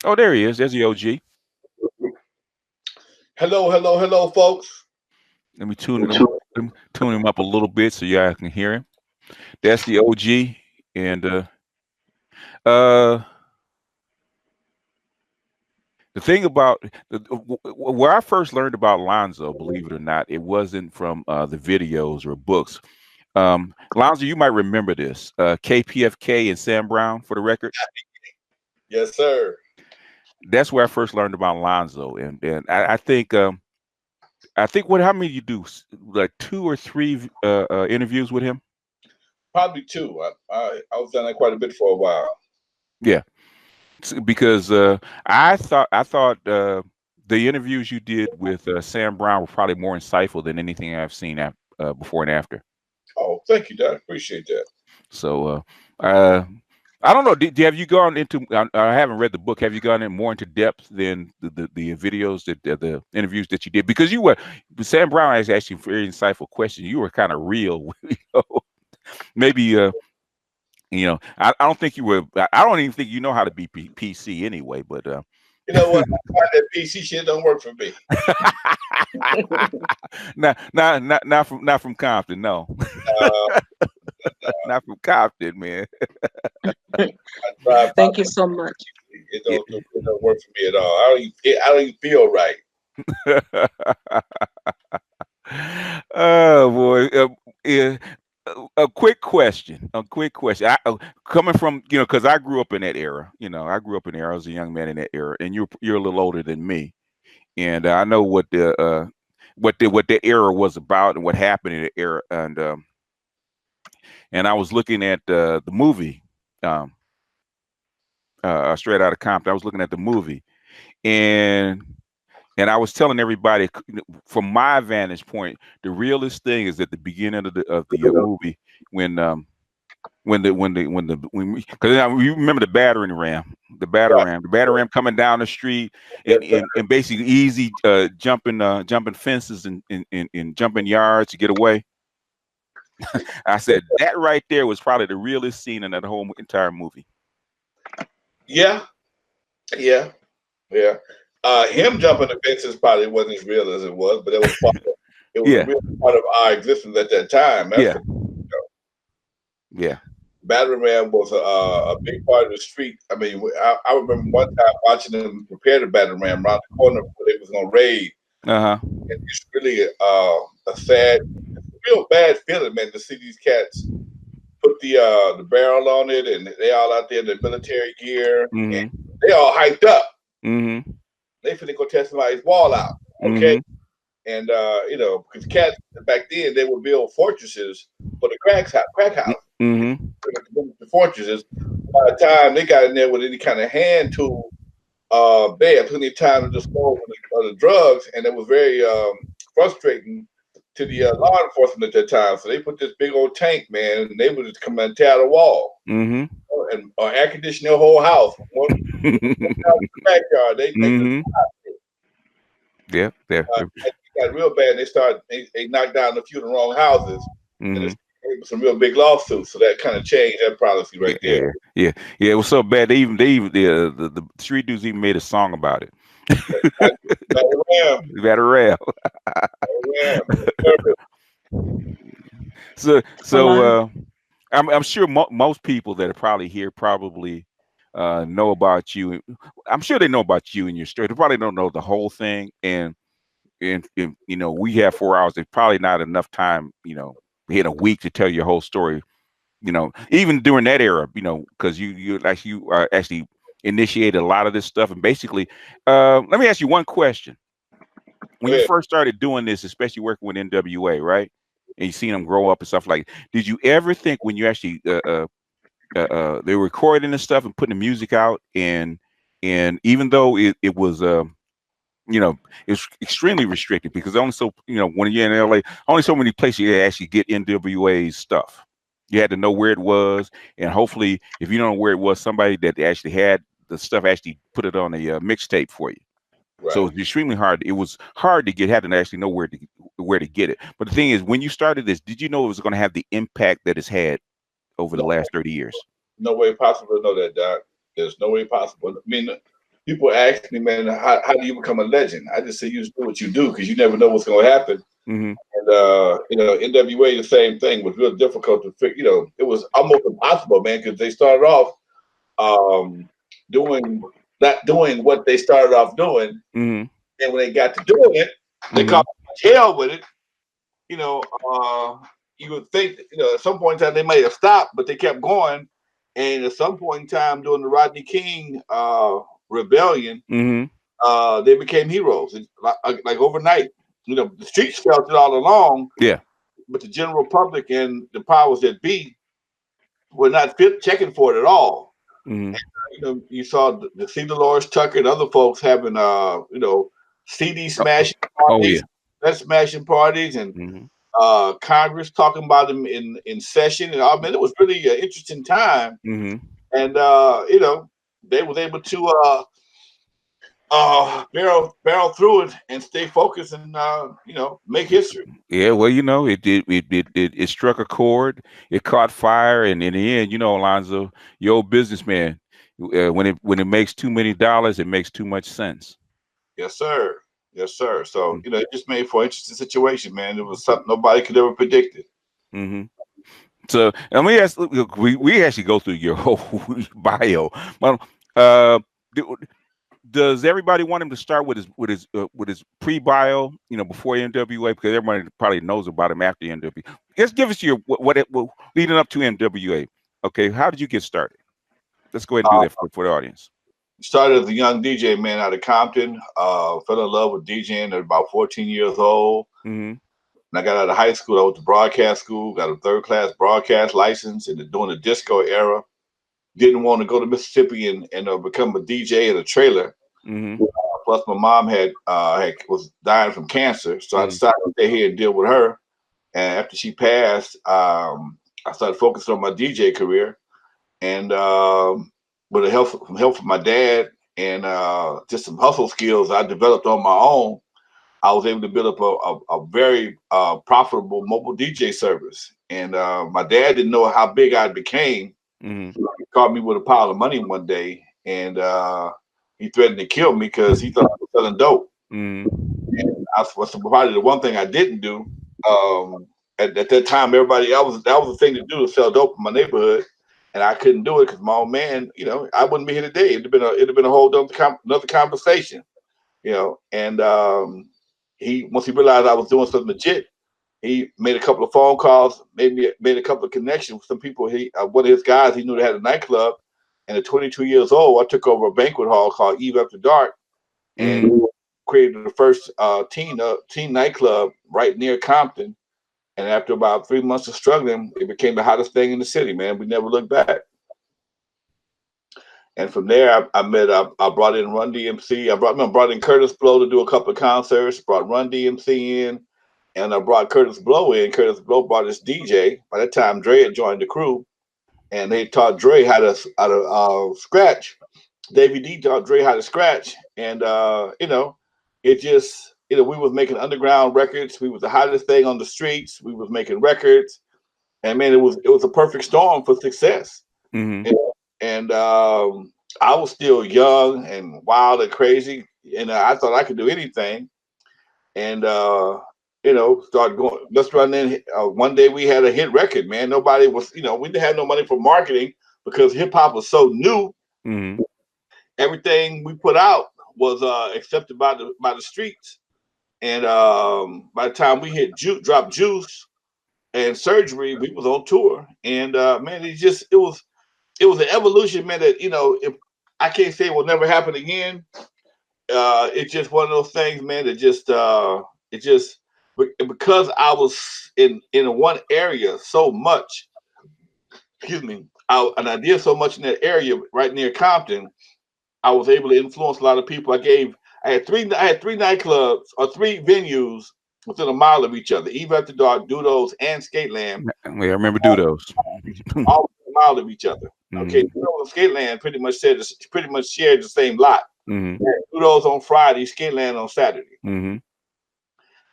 Oh, there he is. There's the OG. Hello, hello, hello, folks. Let me tune him up a little bit so y'all can hear him. That's the OG. And uh, the thing about where I first learned about Lonzo, believe it or not, it wasn't from the videos or books. Lonzo, you might remember this. KPFK and Sam Brown, for the record. Yes, sir. That's where I first learned about Lonzo, and I think what how many you do like two or three interviews with him? Probably two. I was done that quite a bit for a while. Yeah, because I thought the interviews you did with Sam Brown were probably more insightful than anything I've seen before and after. Oh, thank you, Doc. Appreciate that. So I don't know. Have you gone into? I haven't read the book. Have you gone in more into depth than the videos that the interviews that you did? Because you were Sam Brown asked actually very insightful questions. You were kind of real. Maybe I don't think you were. I don't even think you know how to be PC anyway. But You know what? I find that PC shit don't work for me. not from Compton. No, Uh, not from Compton, man. I try my Thank you so much. it don't work for me at all. I don't even feel right. Oh boy. Yeah. A quick question. A quick question. Coming from because I grew up in that era. I grew up in there. I was a young man in that era, and you're a little older than me, and I know what the era was about and what happened in the era. And I was looking at the movie, um, Straight Outta Compton. I was looking at the movie, and I was telling everybody from my vantage point, the realest thing is at the beginning of the movie when because you remember the battering ram coming down the street Yes, and basically easy jumping fences and jumping yards to get away. I said that right there was probably the realest scene in that whole entire movie. yeah, yeah, yeah. Him jumping the fences probably wasn't as real as it was, but it was a Yeah, real part of our existence at that time. That's yeah, for sure. yeah. Battering ram was a big part of the street. I mean, I remember one time watching them prepare the battering ram around the corner where they was gonna raid. Uh huh. It's really a sad, it's a real bad feeling, man, to see these cats put the barrel on it, and they all out there in the military gear, and Mm-hmm. they all hyped up. Mm-hmm. They finna go test somebody's wall out, okay? Mm-hmm. And because cats back then they would build fortresses for the crack house, Mm-hmm. the fortresses. By the time they got in there with any kind of hand tool, they had plenty of time to dispose of the drugs, and it was very frustrating to the law enforcement at that time. So they put this big old tank, man, and they would just come and tear the wall Mm-hmm. and or air condition their whole house. One out in the backyard, they just Mm-hmm. Yeah. Yeah. it got real bad. They knocked down a few of the wrong houses, and Mm-hmm. it was some real big lawsuits. So that kind of changed that policy right Yeah. there. Yeah. Yeah. Yeah. It was so bad. They even the street dudes even made a song about it. Battle ram, Better rail. battle ram. Yes, So Wow. I'm sure most people that are probably here probably know about you. I'm sure they know about you and your story. They probably don't know the whole thing. And we have 4 hours. There's probably not enough time. We had a week to tell your whole story. Even during that era. Because you actually initiated a lot of this stuff. And basically, let me ask you one question. When you sir. first started doing this, especially working with NWA, right? And you seen them grow up and stuff like, did you ever think when you actually they were recording this stuff and putting the music out and even though it was you know it's extremely restricted because only so when you're in LA, only so many places you actually get NWA's stuff. You had to know where it was, and hopefully, if you don't know where it was, somebody that actually had the stuff actually put it on a mixtape for you. So Right. it's extremely hard. It was hard to get, had to actually know where to get it. But the thing is, when you started this, did you know it was going to have the impact that it's had over the No, last 30 years? no way possible to know that, Doc. There's no way possible. I mean, people ask me, man, how do you become a legend? I just say you just do what you do because you never know what's going to happen. Mm-hmm. And NWA the same thing was real difficult to figure. It was almost impossible, man, because they started off doing not doing what they started off doing, Mm-hmm. and when they got to doing it, they Mm-hmm. caught hell with it. You know, you would think at some point in time they might have stopped, but they kept going. And at some point in time during the Rodney King rebellion, Mm-hmm. they became heroes. Like overnight, the streets felt it all along, Yeah. but the general public and the powers that be were not checking for it at all. Mm-hmm. You saw the C. Dolores Tucker and other folks having CD Oh, smashing oh yeah. parties, smashing parties, and Mm-hmm. Congress talking about them in session. And I mean, it was really an interesting time. Mm-hmm. And they was able to barrel through it and stay focused and make history. Yeah, well, it struck a chord, it caught fire, and in the end, Alonzo, your old businessman, when it makes too many dollars, it makes too much sense. Yes, sir. Yes, sir. So it just made for an interesting situation, man. It was something nobody could ever predict it. Mm-hmm. So, and we actually go through your whole bio. Well, does everybody want him to start with his pre-bio, before NWA, because everybody probably knows about him after NWA? Just give us your what leading up to NWA. Okay, how did you get started? Let's go ahead and do that for the audience. Started as a young DJ, man, out of Compton. Fell in love with DJing at about 14 years old. Mm-hmm. And I got out of high school. I went to broadcast school, got a third-class broadcast license, and during the disco era, didn't want to go to Mississippi and become a DJ in a trailer. Mm-hmm. Plus, my mom was dying from cancer, so I decided to stay here and deal with her. And after she passed, I started focusing on my DJ career. And with the help from my dad and just some hustle skills I developed on my own, I was able to build up a very profitable mobile DJ service. And my dad didn't know how big I became. Mm-hmm. He caught me with a pile of money one day, and he threatened to kill me because he thought I was selling dope. Mm-hmm. And was probably the one thing I didn't do. At that time, that was the thing to do, to sell dope in my neighborhood, and I couldn't do it because my old man, I wouldn't be here today. It'd have been a whole another conversation, And once he realized I was doing something legit, he made a couple of phone calls, made a couple of connections with some people. One of his guys, he knew they had a nightclub, and at 22 years old, I took over a banquet hall called Eve After Dark, and created the first teen nightclub right near Compton. And after about 3 months of struggling, it became the hottest thing in the city, man. We never looked back. And from there, I brought in Run DMC. I brought in Curtis Blow to do a couple of concerts. Brought Run DMC in, and I brought Curtis Blow in. Curtis Blow brought his DJ. By that time, Dre had joined the crew, and they taught Dre how to scratch. Davey D taught Dre how to scratch, and it just we was making underground records. We was the hottest thing on the streets. We was making records, and man, it was a perfect storm for success. Mm-hmm. And I was still young and wild and crazy, and I thought I could do anything. And started going. Let's run in. One day we had a hit record, man. Nobody was, we didn't have no money for marketing because hip hop was so new. Mm-hmm. Everything we put out was accepted by the streets. And by the time we hit drop Juice and Surgery, we was on tour. And man, it was an evolution, man. That if I can't say it will never happen again. It's just one of those things, man. That just because I was in one area so much. Excuse me. And I did so much in that area right near Compton. I was able to influence a lot of people. I had three nightclubs or three venues within a mile of each other. Eve After Dark, Dudos, and Skateland. Yeah, I remember Dudos. All within a mile of each other. Okay, Mm-hmm. Dudos and Skateland pretty much shared the same lot. Mm-hmm. Dudos on Friday, Skateland on Saturday. Mm-hmm.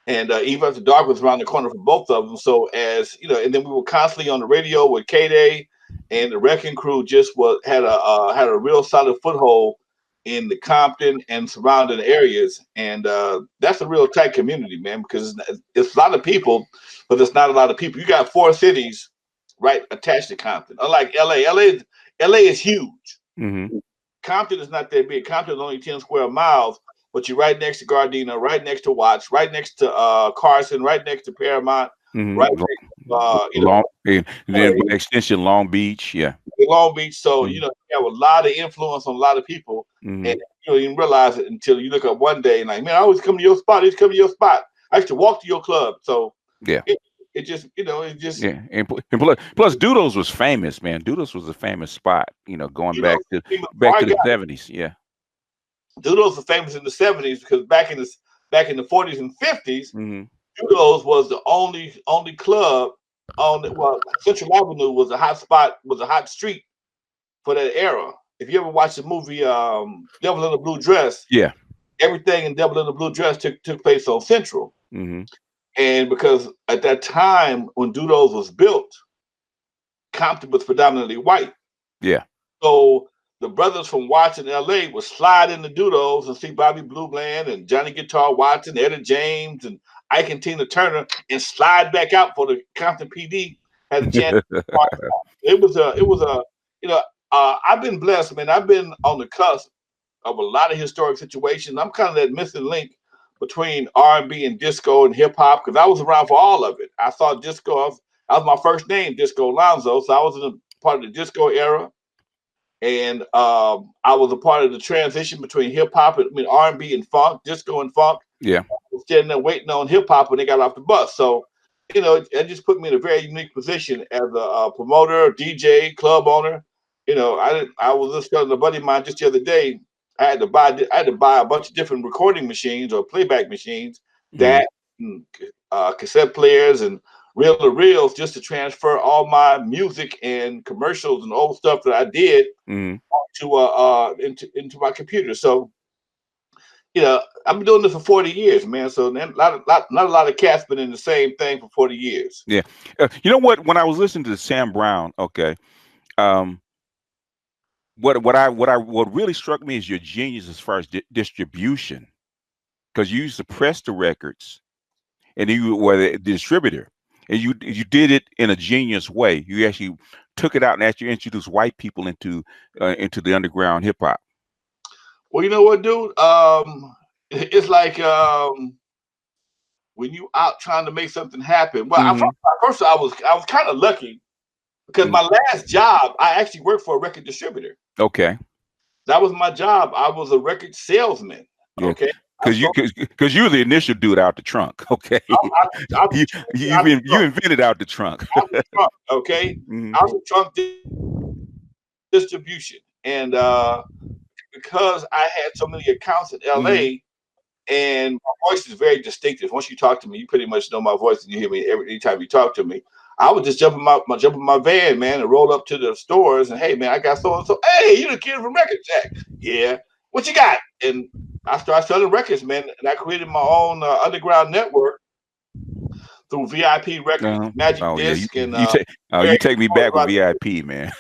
And Eve After Dark was around the corner for both of them. So as and then we were constantly on the radio with K-Day, and the Wrecking Crew just had a real solid foothold in the Compton and surrounding areas, and that's a real tight community, man. Because it's a lot of people, but there's not a lot of people. You got 4 cities right attached to Compton, unlike LA. LA is huge. Mm-hmm. Compton is not that big. Compton is only 10 square miles, but you're right next to Gardena, right next to Watts, right next to Carson, right next to Paramount, right Mm-hmm. next to, Long, and then by LA, extension, Long Beach. Yeah. Long Beach. So, Mm-hmm. you have a lot of influence on a lot of people. Mm-hmm. And you don't even realize it until you look up one day and like, man, I always come to your spot. I used to come to your spot. I used to walk to your club. So Yeah. it just, it just, Yeah, and plus Doodles was famous, man. Doodles was a famous spot, going Doodles, back I to the got 70s. Yeah. Doodles was famous in the 70s because back in the 40s and 50s, Mm-hmm. Doodles was the only club Central Avenue was a hot spot, was a hot street for that era. If you ever watched the movie Devil in a Blue Dress, Yeah. everything in Devil in a Blue Dress took place on Central. Mm-hmm. And because at that time when Doodles was built, Compton was predominantly white. Yeah. So the brothers from Watts in LA would slide into Doodles and see Bobby Blue Bland and Johnny Guitar Watson, Etta James, and Ike and Tina Turner, and slide back out for the Compton PD. Had a chance. It was a I've been blessed, man. I've been on the cusp of a lot of historic situations. I'm kind of that missing link between R&B and disco and hip hop because I was around for all of it. I saw disco. That was my first name, Disco Lonzo. So I was in a part of the disco era, and I was a part of the transition between hip hop and R&B and funk, disco and funk. Yeah. I was standing there waiting on hip hop when they got off the bus. So, it just put me in a very unique position as a promoter, DJ, club owner. I was just telling a buddy of mine just the other day. I had to buy a bunch of different recording machines or playback machines, Mm-hmm. that cassette players and reel to reels just to transfer all my music and commercials and old stuff that I did Mm-hmm. into my computer. So I've been doing this for 40 years, man. So not a lot of cats been in the same thing for 40 years. Yeah. You know what? When I was listening to Sam Brown, okay, um, what really struck me is your genius as far as distribution, because you used to press the records, and you were the distributor, and you did it in a genius way. You actually took it out and actually introduced white people into the underground hip hop. Well, you know what, dude? It's like when you out trying to make something happen. Well, Mm-hmm. first I was kind of lucky because my last job I actually worked for a record distributor. Okay. That was my job. I was a record salesman. Yeah. Okay. Because you're the initial dude out the trunk. Okay. You invented out the trunk. Okay. Mm-hmm. I was a trunk distribution, and because I had so many accounts in LA. Mm-hmm. And my voice is very distinctive. Once you talk to me, you pretty much know my voice, and you hear me every time you talk to me. I would just jump in my van, man, and roll up to the stores, and hey, man, I got so and so. Hey, you the kid from Record Jack? Yeah. What you got? And I started selling records, man, and I created my own underground network through VIP Records, Magic Disc, and you take me back with VIP, man.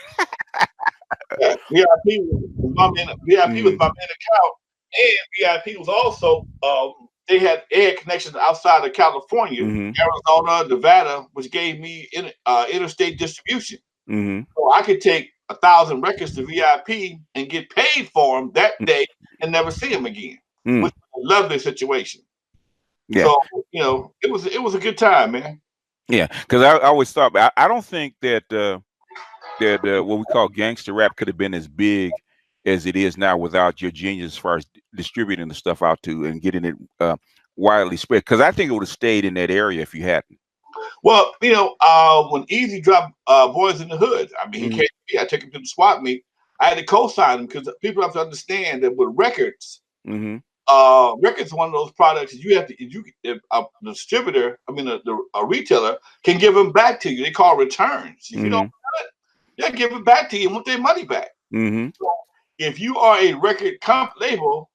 Yeah, VIP was my main account, and VIP was also they had connections outside of California, Arizona, Nevada, which gave me interstate distribution. Mm-hmm. So I could take 1,000 records to VIP and get paid for them that day and never see them again, which was a lovely situation. Yeah. So it was a good time, man. Yeah, because I always thought I don't think that what we call gangster rap could have been as big as it is now without your genius as far as distributing the stuff out to and getting it widely spread. Because I think it would have stayed in that area if you hadn't. Well, when Easy dropped Boys in the Hood, I mean, he came to me. I took him to the swap meet. I had to co-sign him because people have to understand that with records, records are one of those products that you have to. If a distributor, a retailer can give them back to you. They call returns. If you don't have it, they'll give it back to you and want their money back. So if you are a record label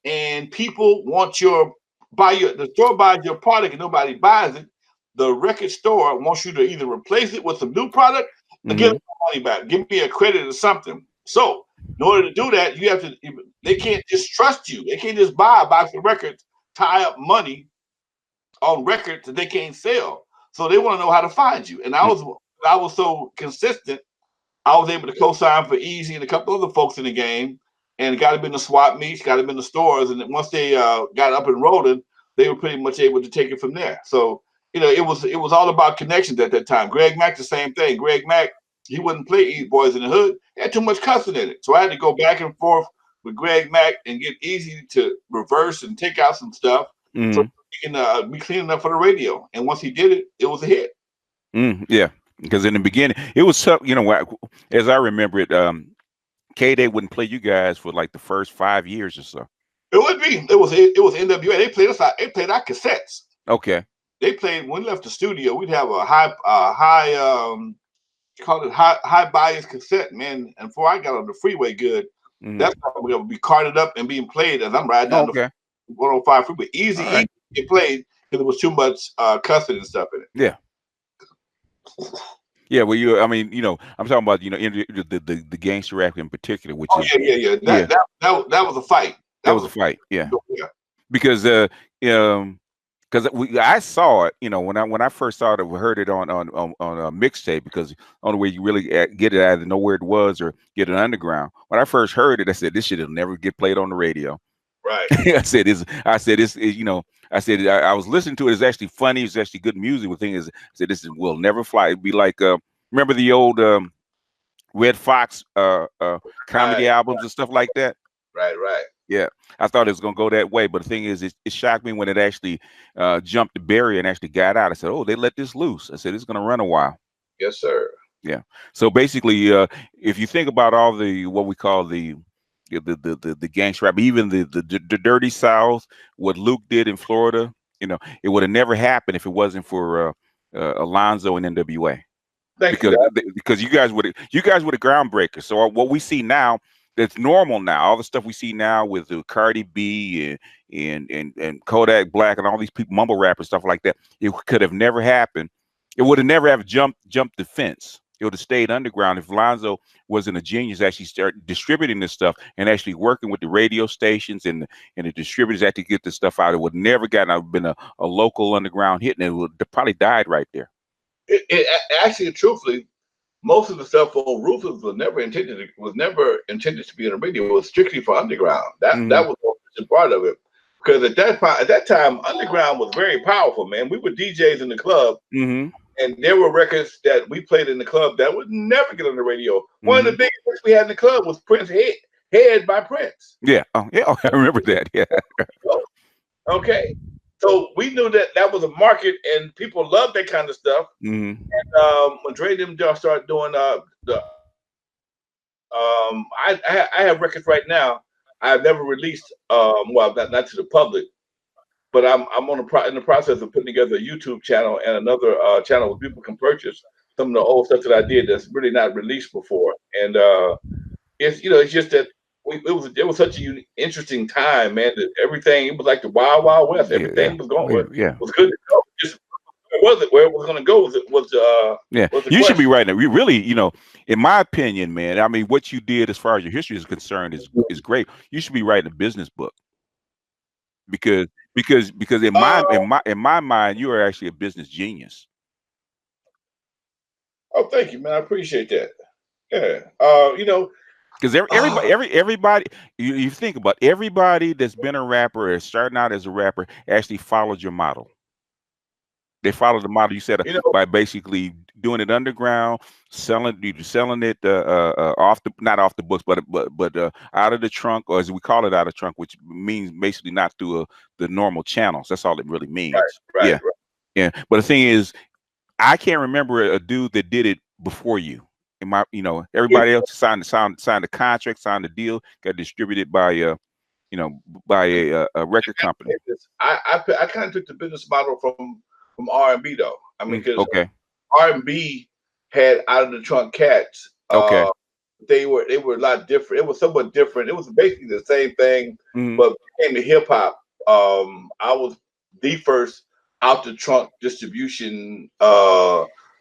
and people want the store buys your product and nobody buys it, the record store wants you to either replace it with some new product or give them money back. Give me a credit or something. So in order to do that, you have to. They can't just trust you. They can't just buy a box of records, tie up money on records that they can't sell. So they want to know how to find you. And I was so consistent. I was able to co-sign for Easy and a couple other folks in the game, and got them in the swap meets, got them in the stores, and once they got up and rolling, they were pretty much able to take it from there. So it was all about connections at that time. Greg Mack, the same thing. Greg Mack, he wouldn't play East Boys in the Hood. It had too much cussing in it, so I had to go back and forth with Greg Mack and get Easy to reverse and take out some stuff, so he can be clean enough for the radio. And once he did it, it was a hit. Yeah, because in the beginning it was tough. As I remember it, K-Day wouldn't play you guys for like the first 5 years or so. It would be. It was NWA. They played us out. They played our cassettes. Okay. They played when we left the studio. We'd have a high call it high bias cassette, man. And before I got on the freeway, good. That's how we would be carted up and being played as I'm riding down the 105 freeway. Easy get played because there was too much cussing and stuff in it. Yeah. Yeah, well, I'm talking about, the gangster rap in particular, which is That was a fight. That was a fight. Yeah. Because I saw it, when I first saw it, we heard it on a mixtape, because the only way you really get it, either know where it was or get it underground. When I first heard it, I said, this shit will never get played on the radio. Right. I said I was listening to it. It's actually funny. It's actually good music. The thing is, I said, this will never fly. It'd be like, remember the old Red Fox comedy albums and stuff like that? Right. Yeah, I thought it was gonna go that way, but the thing is, it shocked me when it actually jumped the barrier and actually got out. I said, oh, they let this loose. I said, it's gonna run a while. Yes, sir. Yeah. So basically, if you think about all what we call the gangster rap, even the Dirty South, what Luke did in Florida, it would have never happened if it wasn't for A.lonzo and NWA. Because you guys were the groundbreakers. So what we see now, that's normal now, all the stuff we see now with Cardi B and Kodak Black and all these people, mumble rappers, stuff like that, it could have never happened. It would have never have jumped the fence. It would have stayed underground if Lonzo wasn't a genius, actually start distributing this stuff and actually working with the radio stations and the distributors that to get this stuff out. It would never been a local underground hit, and it would have probably died right there. It actually, truthfully, most of the stuff on Ruthless was never intended to be on the radio. It was strictly for underground. That was the part of it. Because at that time, underground was very powerful, man. We were DJs in the club. And there were records that we played in the club that would never get on the radio. One of the biggest hits we had in the club was Prince Head by Prince. Yeah. Oh, I remember that. Yeah. Okay. So we knew that was a market and people loved that kind of stuff. And when Dre and them started doing I have records right now I've never released, well, not to the public, but I'm in the process of putting together a YouTube channel and another channel where people can purchase some of the old stuff that I did that's really not released before. And it's just that it was such an interesting time, man. That everything, it was like the Wild Wild West. Everything was going. Was good to go. Just where it was going to go was you question. Should be writing it. We really, in my opinion, man. I mean, what you did as far as your history is concerned is great. You should be writing a business book. Because in my mind, you are actually a business genius. Oh, thank you, man. I appreciate that. Yeah. Because everybody, you think about everybody that's been a rapper or starting out as a rapper actually followed your model. They followed the model you said by basically doing it underground, selling it not off the books, but out of the trunk, or as we call it, out of trunk, which means basically not through the normal channels. That's all it really means. Right. Yeah. But the thing is, I can't remember a dude that did it before you. Everybody else signed the contract, signed the deal, got distributed by a record company. I kind of took the business model from R&B though. I mean, because R&B had Out of the Trunk Cats. They were a lot different. It was somewhat different. It was basically the same thing, but became the hip hop. I was the first Out the Trunk distribution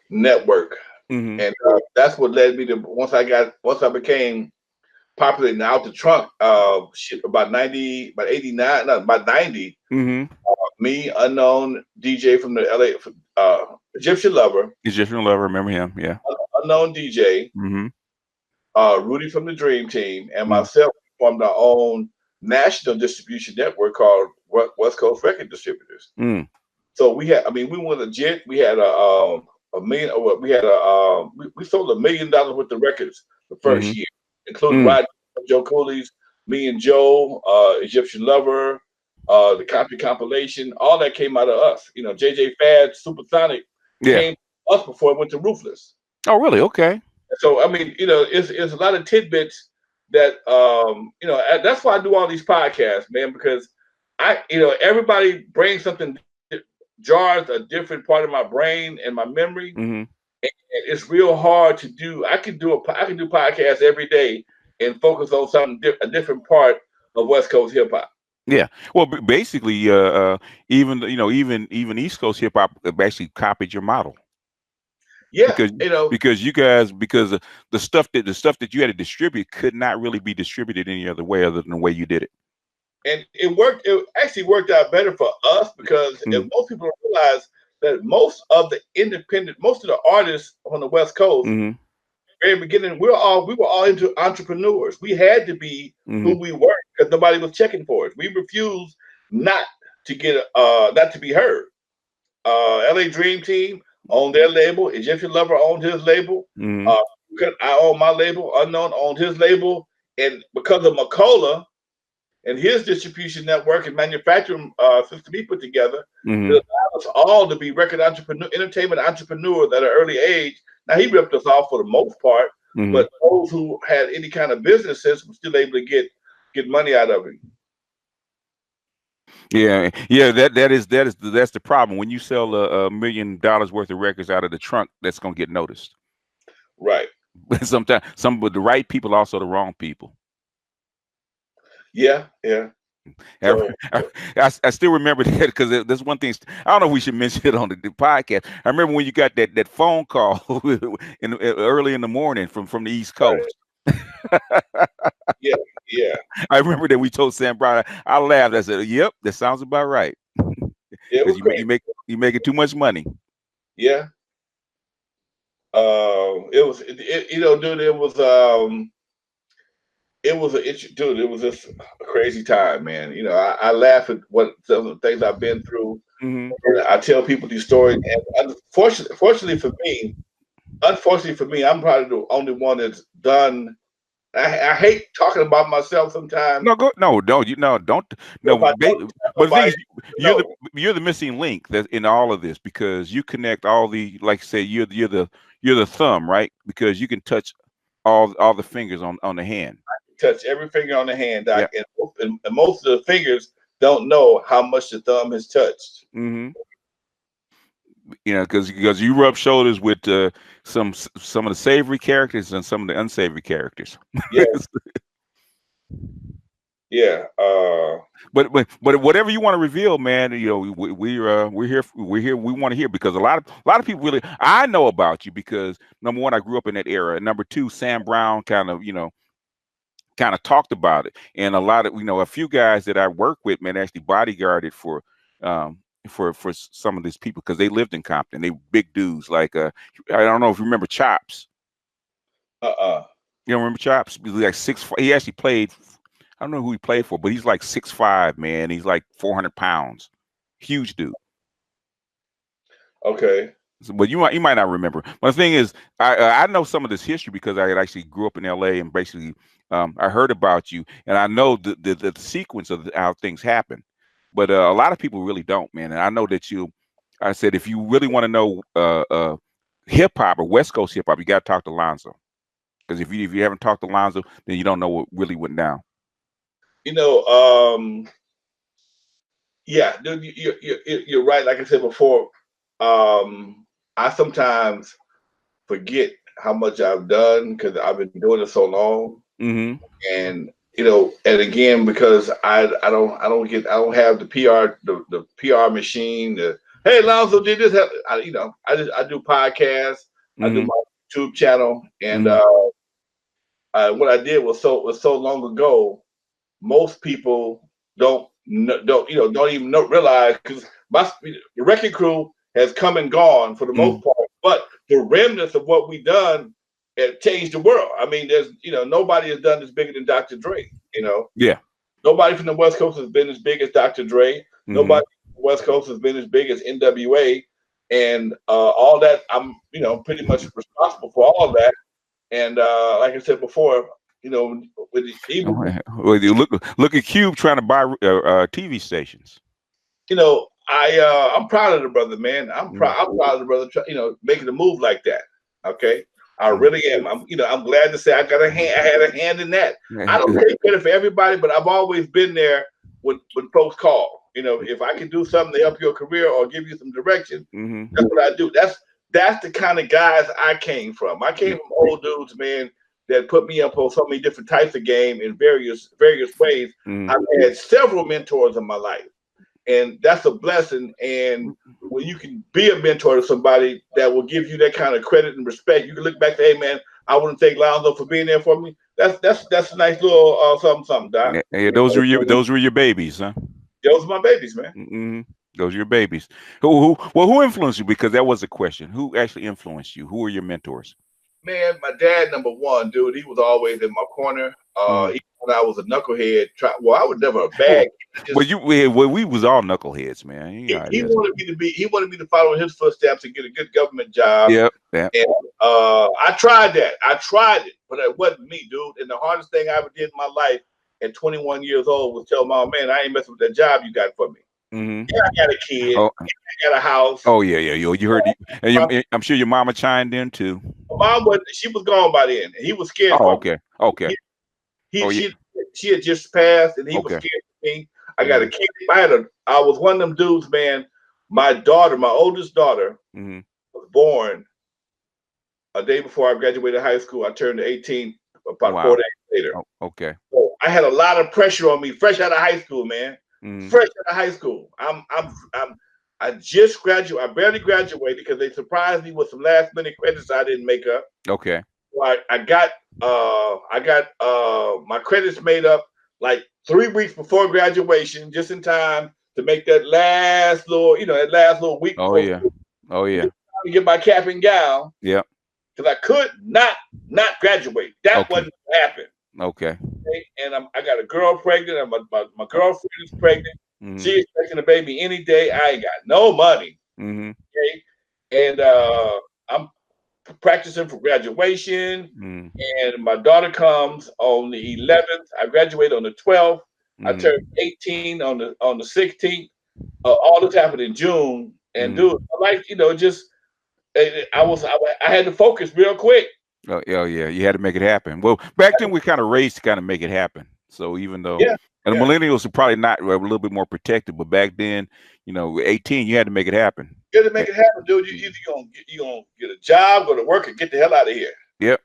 network. And that's what led me to once I became populating out the trunk. Shit, about 90, about 89, no, about 90. Mm-hmm. Me, unknown DJ from the LA, Egyptian Lover, Egyptian Lover, remember him? Yeah. unknown DJ, Mm-hmm. Rudy from the Dream Team, and Mm-hmm. myself formed our own national distribution network called West Coast Record Distributors. Mm. So we had, I mean, we went legit. We had a million. We had we sold $1 million worth of records the first Mm-hmm. year, including Mm. Rod, Joe Cooley's, me and Joe, Egyptian Lover, the Country compilation. All that came out of us. You know, JJ Fad, Supersonic Yeah. came to us before it went to Ruthless. Oh, really? Okay. So I mean, you know, it's a lot of tidbits that you know. That's why I do all these podcasts, man, because you know, everybody brings something, jars a different part of my brain and my memory. Mm-hmm. And it's real hard to do. I can do podcasts every day and focus on something a different part of West Coast hip hop. Yeah. Well, basically, even even East Coast hip hop actually copied your model Yeah, because you know, because you guys because the stuff that you had to distribute could not really be distributed any other way other than the way you did it. and it worked. It actually worked out better for us because if Mm-hmm. most people don't realize that most of the artists on the West Coast, Mm-hmm. very beginning, we were all into entrepreneurs. We had to be Mm-hmm. who we were because nobody was checking for us. We refused not not to be heard. LA Dream Team owned their label. Egyptian Lover owned his label. Mm-hmm. Uh, I own my label. Unknown owned his label. And because of McCullough and his distribution network and manufacturing system he put together, it Mm-hmm. allowed us all to be entertainment entrepreneurs at an early age. Now he ripped us off for the most part, Mm-hmm. but those who had any kind of businesses were still able to get money out of it. Yeah, yeah. That's the problem. When you sell $1 million worth of records out of the trunk, that's gonna get noticed. Right. But sometimes some with the right people, also the wrong people. Yeah, yeah. I, So I still remember that because there's one thing I don't know if we should mention it on the podcast. I remember when you got that phone call early in the morning from the East right. Coast. Yeah, yeah. I remember that we told Sam Brown. I laughed. I said, "Yep, that sounds about right." It Because was great. you making too much money. Yeah. You know, dude, it was dude, it was just a crazy time, man. You know, I laugh at what some of the things I've been through. Hmm. And I tell people these stories, and unfortunately for me, I'm probably the only one that's done. I hate talking about myself sometimes. No, go no, don't you no, don't But if no. I don't tell But the thing nobody, is, you know, you're the missing link that in all of this because you connect all the like I say you're the thumb, right? Because you can touch all the fingers on the hand. touch every finger on the hand, Doc, Yeah. and most of the fingers don't know how much the thumb has touched. Mm-hmm. You know, because you rub shoulders with some of the savory characters and some of the unsavory characters. Yeah, yeah. But whatever you want to reveal, man, you know, we're here we want to hear because a lot of people really I know about you because number one I grew up in that era and number two Sam Brown kind of talked about it and a lot of a few guys that I work with man actually bodyguarded um for some of these people because they lived in Compton. They big dudes like I don't know if you remember Chops. Uh-uh. You don't remember Chops? He was like he actually played. I don't know who he played for, but he's like 6'5", man. He's like 400 pounds, huge dude. Okay. But you might not remember. But the thing is, I know some of this history because I had actually grew up in L.A. and basically I heard about you, and I know the sequence of how things happen. But a lot of people really don't, man. And I know that I said if you really want to know hip hop or West Coast hip hop, you got to talk to Lonzo. Because if you haven't talked to Lonzo, then you don't know what really went down. You know, yeah, dude, you're right. Like I said before, I sometimes forget how much I've done because I've been doing it so long, Mm-hmm. and you know, and again because I don't have the the PR machine. Hey, Lonzo did this. You know, I do podcasts. I do Mm-hmm. my YouTube channel, and Mm-hmm. what I did was so long ago. Most people don't even realize, because the wrecking crew has come and gone for the most part, but the remnants of what we done have changed the world. I mean, there's nobody has done this bigger than Dr. Dre. Yeah. Nobody from the West Coast has been as big as Dr. Dre. Nobody from the West Coast has been as big as NWA, and all that. I'm pretty much responsible for all of that. And like I said before, with even well, you look at Cube trying to buy TV stations. I'm proud of the brother, man. I'm proud of the brother, making a move like that. Okay. I really am. I'm glad to say I had a hand in that. I don't take credit for everybody, but I've always been there when folks call. If I can do something to help your career or give you some direction, that's what I do. That's the kind of guys I came from. I came from old dudes, man, that put me up on so many different types of game in various ways. I've had several mentors in my life, and that's a blessing. And when you can be a mentor to somebody that will give you that kind of credit and respect, you can look back and say, hey man, I wouldn't thank Lonzo for being there for me. That's a nice little something, Doc. Yeah, those were your babies, huh? Those are my babies, man. Those are your babies. Who influenced you? Because that was a question. Who actually influenced you? Who were your mentors? Man, my dad, number one, dude. He was always in my corner. Even when I was a knucklehead, I was never a bad kid. We was all knuckleheads, man. He wanted me to be. He wanted me to follow in his footsteps and get a good government job. Yep. And I tried that. I tried it, but it wasn't me, dude. And the hardest thing I ever did in my life at 21 years old was tell my man, I ain't messing with that job you got for me. Yeah, I got a kid. I got a house. Oh yeah. You heard, and I'm sure your mama chimed in too. My mom she was gone by then. And he was scared. Oh, okay. She had just passed, and he was scared of me. I got a kid. I was one of them dudes, man. My oldest daughter, was born a day before I graduated high school. I turned 18 about 4 days later. Oh, okay. So I had a lot of pressure on me, fresh out of high school, man. Fresh out of high school. I just graduated. I barely graduated because they surprised me with some last minute credits I didn't make up. Okay. So I got my credits made up like 3 weeks before graduation, just in time to make that last little week. Oh yeah. To get my cap and gown. Yeah. Because I could not graduate. That wasn't happen. Okay. And I got a girl pregnant, and my girlfriend is pregnant. She's expecting a baby any day. I ain't got no money. Okay. And I'm practicing for graduation. And my daughter comes on the 11th. I graduate on the 12th. I turned 18 on the 16th. All this happened in June. And dude, I had to focus real quick. Oh yeah, you had to make it happen. Well, back then we kind of raised to kind of make it happen. So even though, and the millennials are probably not a little bit more protected, but back then, 18, you had to make it happen. You had to make it happen, dude. You either gonna get a job, go to work, and get the hell out of here. Yep.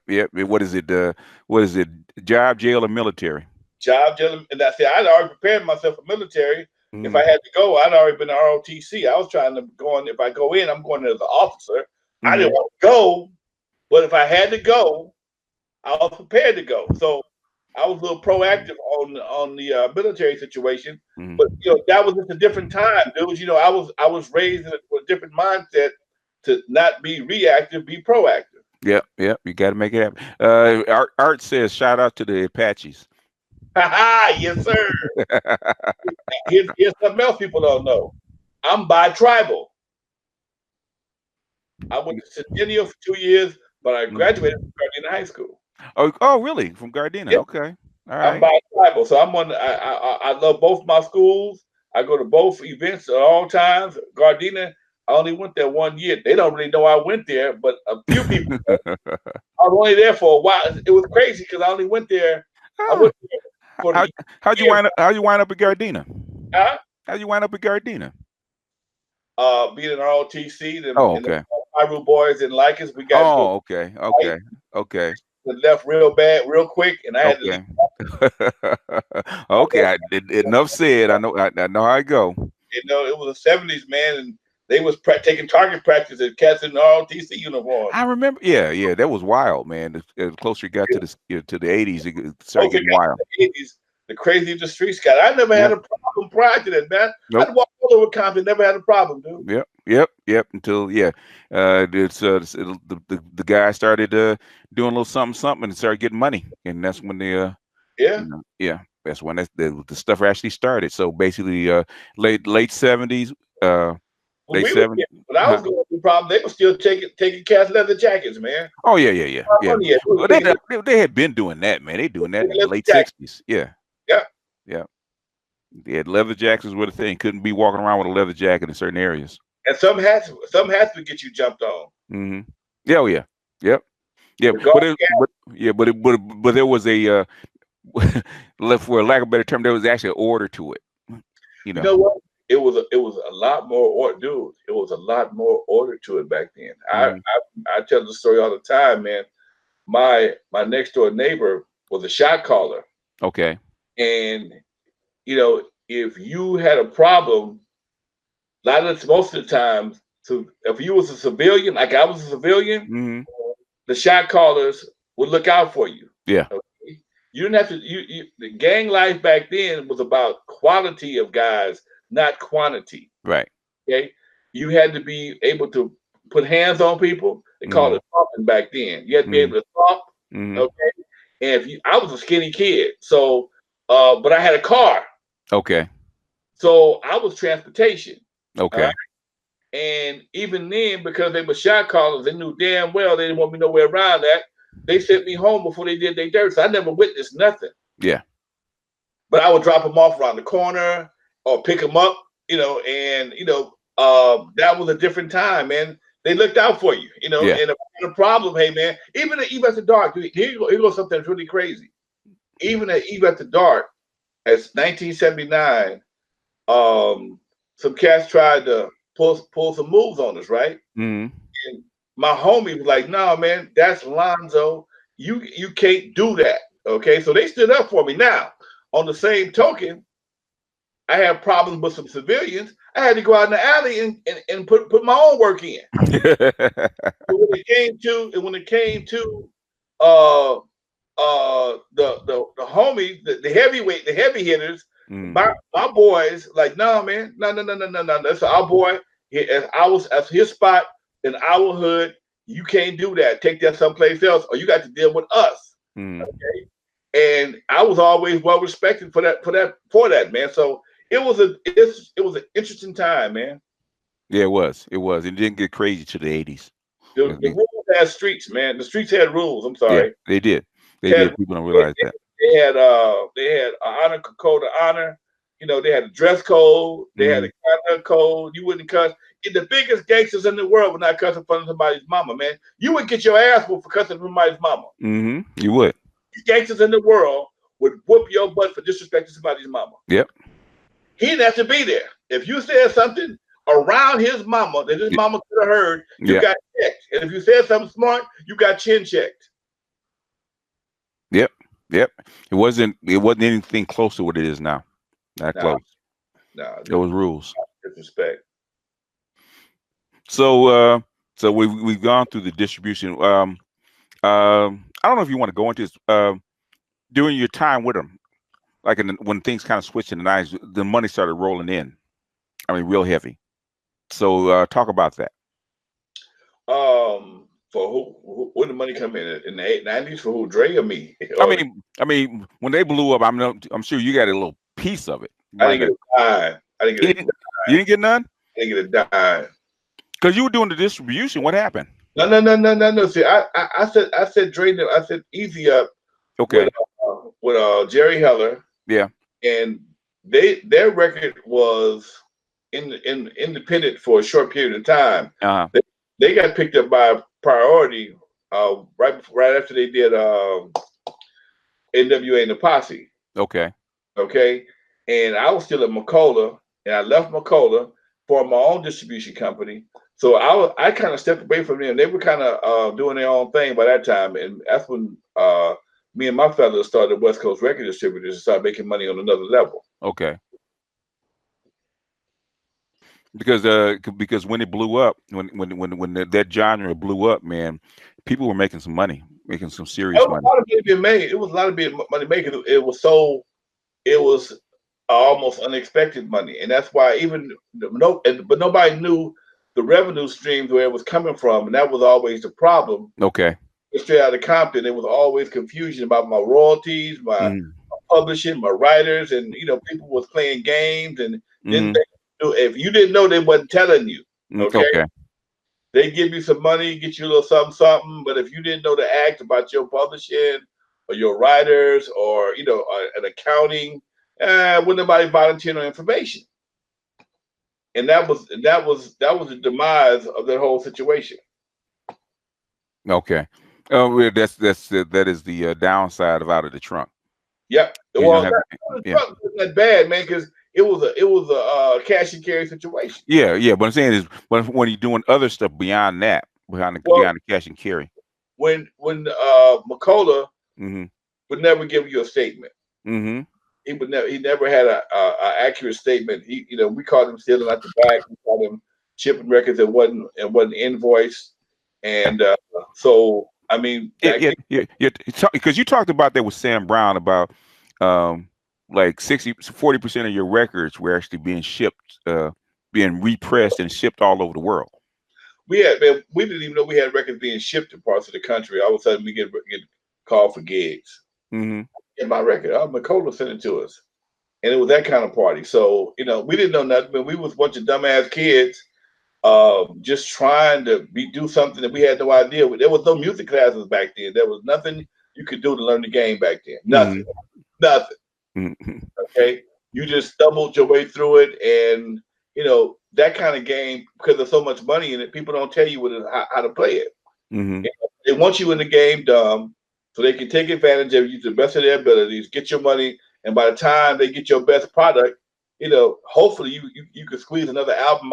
What is it? Job, jail, or military? Job, jail, and that's it. I'd already prepared myself for military. If I had to go, I'd already been an ROTC. I was trying to go in. If I go in, I'm going as an officer. I didn't want to go. But if I had to go, I was prepared to go. So I was a little proactive on the military situation. But that was just a different time, dude. I was raised with a different mindset to not be reactive, be proactive. Yeah. You got to make it happen. Art says, shout out to the Apaches. Yes, sir. Here's something else people don't know. I'm bi-tribal. I went to Centennial for 2 years. But I graduated from Gardena High School. Oh, really? From Gardena? Yeah. Okay. All right. I'm bi-tribal, so I love both my schools. I go to both events at all times. Gardena, I only went there 1 year. They don't really know I went there, but a few people. I was only there for a while. It was crazy because I only went there. How'd you wind up at Gardena? Huh? How'd you wind up at Gardena? Being an ROTC. Okay. Pyro boys didn't like us. We got. Okay. Left real bad, real quick, and I had to leave. Okay. Enough said. I know how I go. It was the 70s, man, and they was taking target practice at cats in ROTC uniforms. I remember. Yeah, yeah, that was wild, man. The closer it got to to the 80s, it started Those getting wild. the 80s, the crazy the streets got. I never had Yep. a problem prior to that, man. Nope. I'd walk all over Compton, never had a problem, dude. Yep. Yep. Yep. Until the guy started doing a little something and started getting money, and that's when Yeah. that's when the stuff actually started. So basically, late 70s, When late we were 70s. kids, when I was going through the problem, they were still taking cast leather jackets, man. Oh yeah. Money at. Well, they had been doing that, man. They doing that in the Leather late jacket. 60s. Yeah. Yeah. Yeah. They had leather jackets were the thing. Couldn't be walking around with a leather jacket in certain areas. And some hats would get you jumped on. Mm-hmm. Yeah. Oh yeah. Yep. Yeah. The golf But there was a for lack of a better term, there was actually an order to it. You know what? It was a lot more order, dude. It was a lot more order to it back then. Mm-hmm. I tell the story all the time, man. My next door neighbor was a shot caller. Okay. And you know, if you had a problem, most of the times, so if you was a civilian, like I was a civilian, Mm-hmm. the shot callers would look out for you. Yeah. Okay? You didn't have to. The gang life back then was about quality of guys, not quantity. Right. Okay, you had to be able to put hands on people. They called it talking back then. You had to be able to talk. Mm-hmm. Okay, and I was a skinny kid, so but I had a car. Okay. So I was transportation. Okay. And even then, because they were shot callers, they knew damn well they didn't want me nowhere around that. They sent me home before they did their dirt. So I never witnessed nothing. Yeah. But I would drop them off around the corner or pick them up, and that was a different time, man. They looked out for you, And if I had a problem, hey man, even at Eve After Dark, here goes something that's really crazy. Even at Eve After Dark, as 1979, some cats tried to pull some moves on us, right? Mm-hmm. And my homie was like, "No, man, that's Lonzo. You can't do that." Okay, so they stood up for me. Now, on the same token, I had problems with some civilians. I had to go out in the alley and put my own work in. When it came to the homies, the heavyweight, the heavy hitters, my boys, like, no, man, no. That's our boy. As his spot in our hood. You can't do that. Take that someplace else, or you got to deal with us. Okay. And I was always well respected for that, man. So it was an interesting time, man. Yeah, it was. It didn't get crazy to the 80s. The rules had streets, man. The streets had rules. I'm sorry. Yeah, they did. They did. People don't realize that. They had honor code of honor. They had a dress code. They had a conduct code. You wouldn't cuss. The biggest gangsters in the world would not cuss in front of somebody's mama, man. You would get your ass whooped for cussing in front of somebody's mama. Mm-hmm. You would. Gangsters in the world would whoop your butt for disrespecting somebody's mama. Yep. He didn't have to be there. If you said something around his mama that his mama could have heard, you got checked. And if you said something smart, you got chin checked. Yep. It wasn't anything close to what it is now. Not close. No. There was rules. Disrespect. So we've gone through the distribution. I don't know if you want to go into this. During your time with them, like when things kind of switched in the 90s, the money started rolling in. I mean, real heavy. So talk about that. For who? When the money come in the 90s for who? Dre or me? I mean, when they blew up, I'm sure you got a little piece of it. I didn't get a dime. You didn't get none? I didn't get a dime. Because you were doing the distribution. What happened? No. See, I said Dre. I said Easy Up. Okay. With Jerry Heller. Yeah. And their record was independent for a short period of time. Uh-huh. They got picked up by Priority right after they did NWA and the Posse. Okay. And I was still at McCullough, and I left McCullough for my own distribution company. So I kind of stepped away from them. They were kind of doing their own thing by that time, and that's when me and my fellas started West Coast Record Distributors and started making money on another level. Okay. Because when it blew up, when that genre blew up, man, people were making some money, making some There serious was a money. lot of money being made. It was a lot of money making. It was almost unexpected money, and that's why even but nobody knew the revenue streams where it was coming from, and that was always the problem. Okay. Straight out of Compton, there was always confusion about my royalties, my Mm-hmm. publishing, my writers, and people was playing games and didn't Mm-hmm. think, if you didn't know, they wasn't telling you. Okay, Okay. they give you some money, get you a little something, something, but if you didn't know the act about your publishing or your writers or an accounting, wouldn't nobody volunteer no information, and that was the demise of that whole situation. Okay. Oh, well, that is the downside of out of the trunk. Yep. You don't Well, have, that yeah, wasn't that bad, man, because it was a cash and carry situation. yeah, yeah. What I'm saying is, when you're doing other stuff beyond that, Well, beyond the cash and carry. when McCullough Mm-hmm. would never give you a statement. Mm-hmm. He never had a accurate statement. We called him stealing out the back. We called him chipping records that wasn't invoiced. And so I mean Yeah, back yeah, then, yeah, yeah. Because you talked about that with Sam Brown about um like 40% of your records were actually being shipped, being repressed and shipped all over the world. we didn't even know we had records being shipped to parts of the country. All of a sudden we get called for gigs. Mm-hmm. Get my record. Oh, McCullough sent it to us. And it was that kind of party. So, we didn't know nothing, but we was a bunch of dumbass kids just trying to do something that we had no idea. There was no music classes back then. There was nothing you could do to learn the game back then. Nothing. Mm-hmm. Nothing. Mm-hmm. Okay. You just stumbled your way through it. And, that kind of game, because there's so much money in it, people don't tell you how to play it. Mm-hmm. They want you in the game dumb so they can take advantage of you to the best of their abilities, get your money, and by the time they get your best product, hopefully you could squeeze another album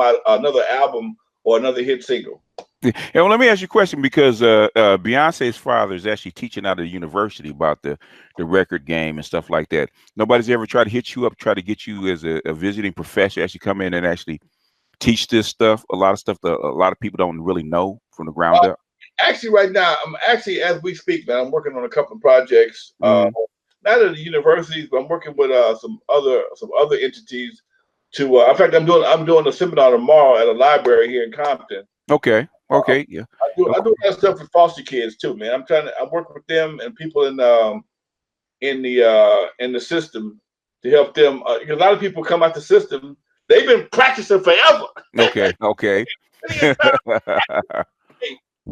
or another hit single. Yeah, well, let me ask you a question because Beyonce's father is actually teaching out of the university about the record game and stuff like that. Nobody's ever tried to hit you up, try to get you as a visiting professor, actually come in and actually teach this stuff. A lot of stuff that a lot of people don't really know from the ground Uh, up. Actually, right now, I'm actually as we speak, man, I'm working on a couple of projects. Mm-hmm. Not at the universities, but I'm working with some other entities. In fact, I'm doing a seminar tomorrow at a library here in Compton. Okay. Uh, Okay. Yeah. I do a lot of stuff with foster kids too, man. I work with them and people in the system to help them because a lot of people come out the system. They've been practicing forever. Okay. Okay. Plenty of time,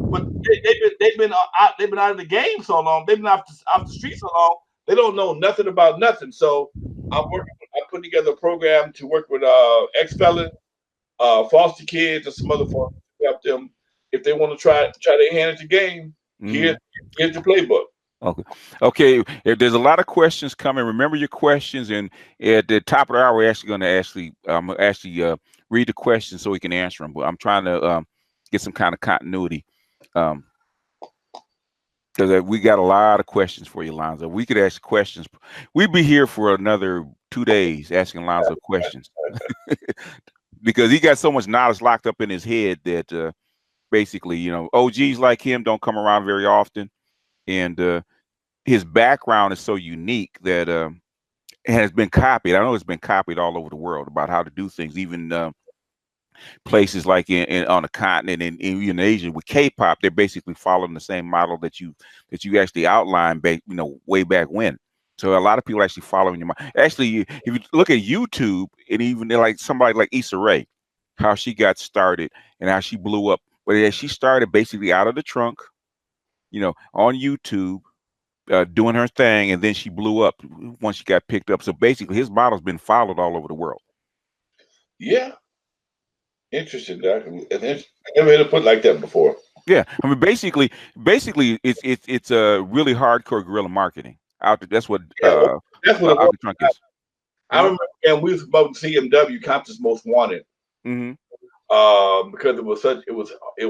but they've been out of the game so long. They've been off the street so long. They don't know nothing about nothing. So I'm putting together a program to work with ex felons, foster kids, and some other folks to help them if they want to try their hand at the game. Mm-hmm. Here's the playbook. Okay. Okay. If there's a lot of questions coming, remember your questions, and at the top of the hour, we're actually going to read the questions so we can answer them. But I'm trying to get some kind of continuity because we got a lot of questions for you, Lonzo. We could ask questions. We'd be here for another 2 days asking Lonzo questions because he got so much knowledge locked up in his head that basically, OGs like him don't come around very often, and his background is so unique that it has been copied. I know it's been copied all over the world about how to do things, even places like on the continent and in Asia with K-pop. They're basically following the same model that you actually outlined, way back when. So a lot of people actually following your mind. Actually, if you look at YouTube and even like somebody like Issa Rae, how she got started and how she blew up. But yeah, she started basically out of the trunk, on YouTube, doing her thing, and then she blew up once she got picked up. So basically, his model's been followed all over the world. Yeah, interesting, Doc. I never heard it put like that before. Yeah, I mean, basically, it's a really hardcore guerrilla marketing out there. That's what Yeah, well, that's what it out was. the trunk is. I remember, and we was about CMW, Compton's Most Wanted, Mm-hmm. because it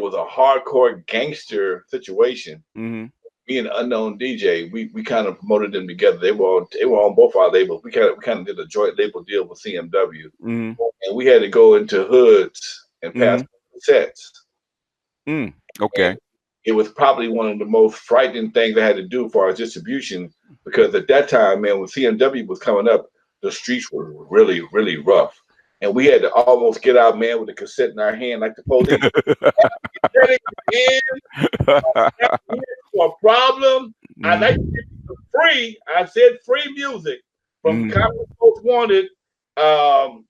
was a hardcore gangster situation. Mm-hmm. me and Unknown DJ, we kind of promoted them together. They were on both our labels. We kind of did a joint label deal with CMW, Mm-hmm. and we had to go into hoods and pass Mm-hmm. sets. And Okay. it was probably one of the most frightening things I had to do for our distribution, because at that time, man, when CMW was coming up, the streets were really, really rough. And we had to almost get out, man, with a cassette in our hand like the police. Getting in for a problem. I like to Mm-hmm. give you some free. I said free music from Mm-hmm. Common Folks Wanted.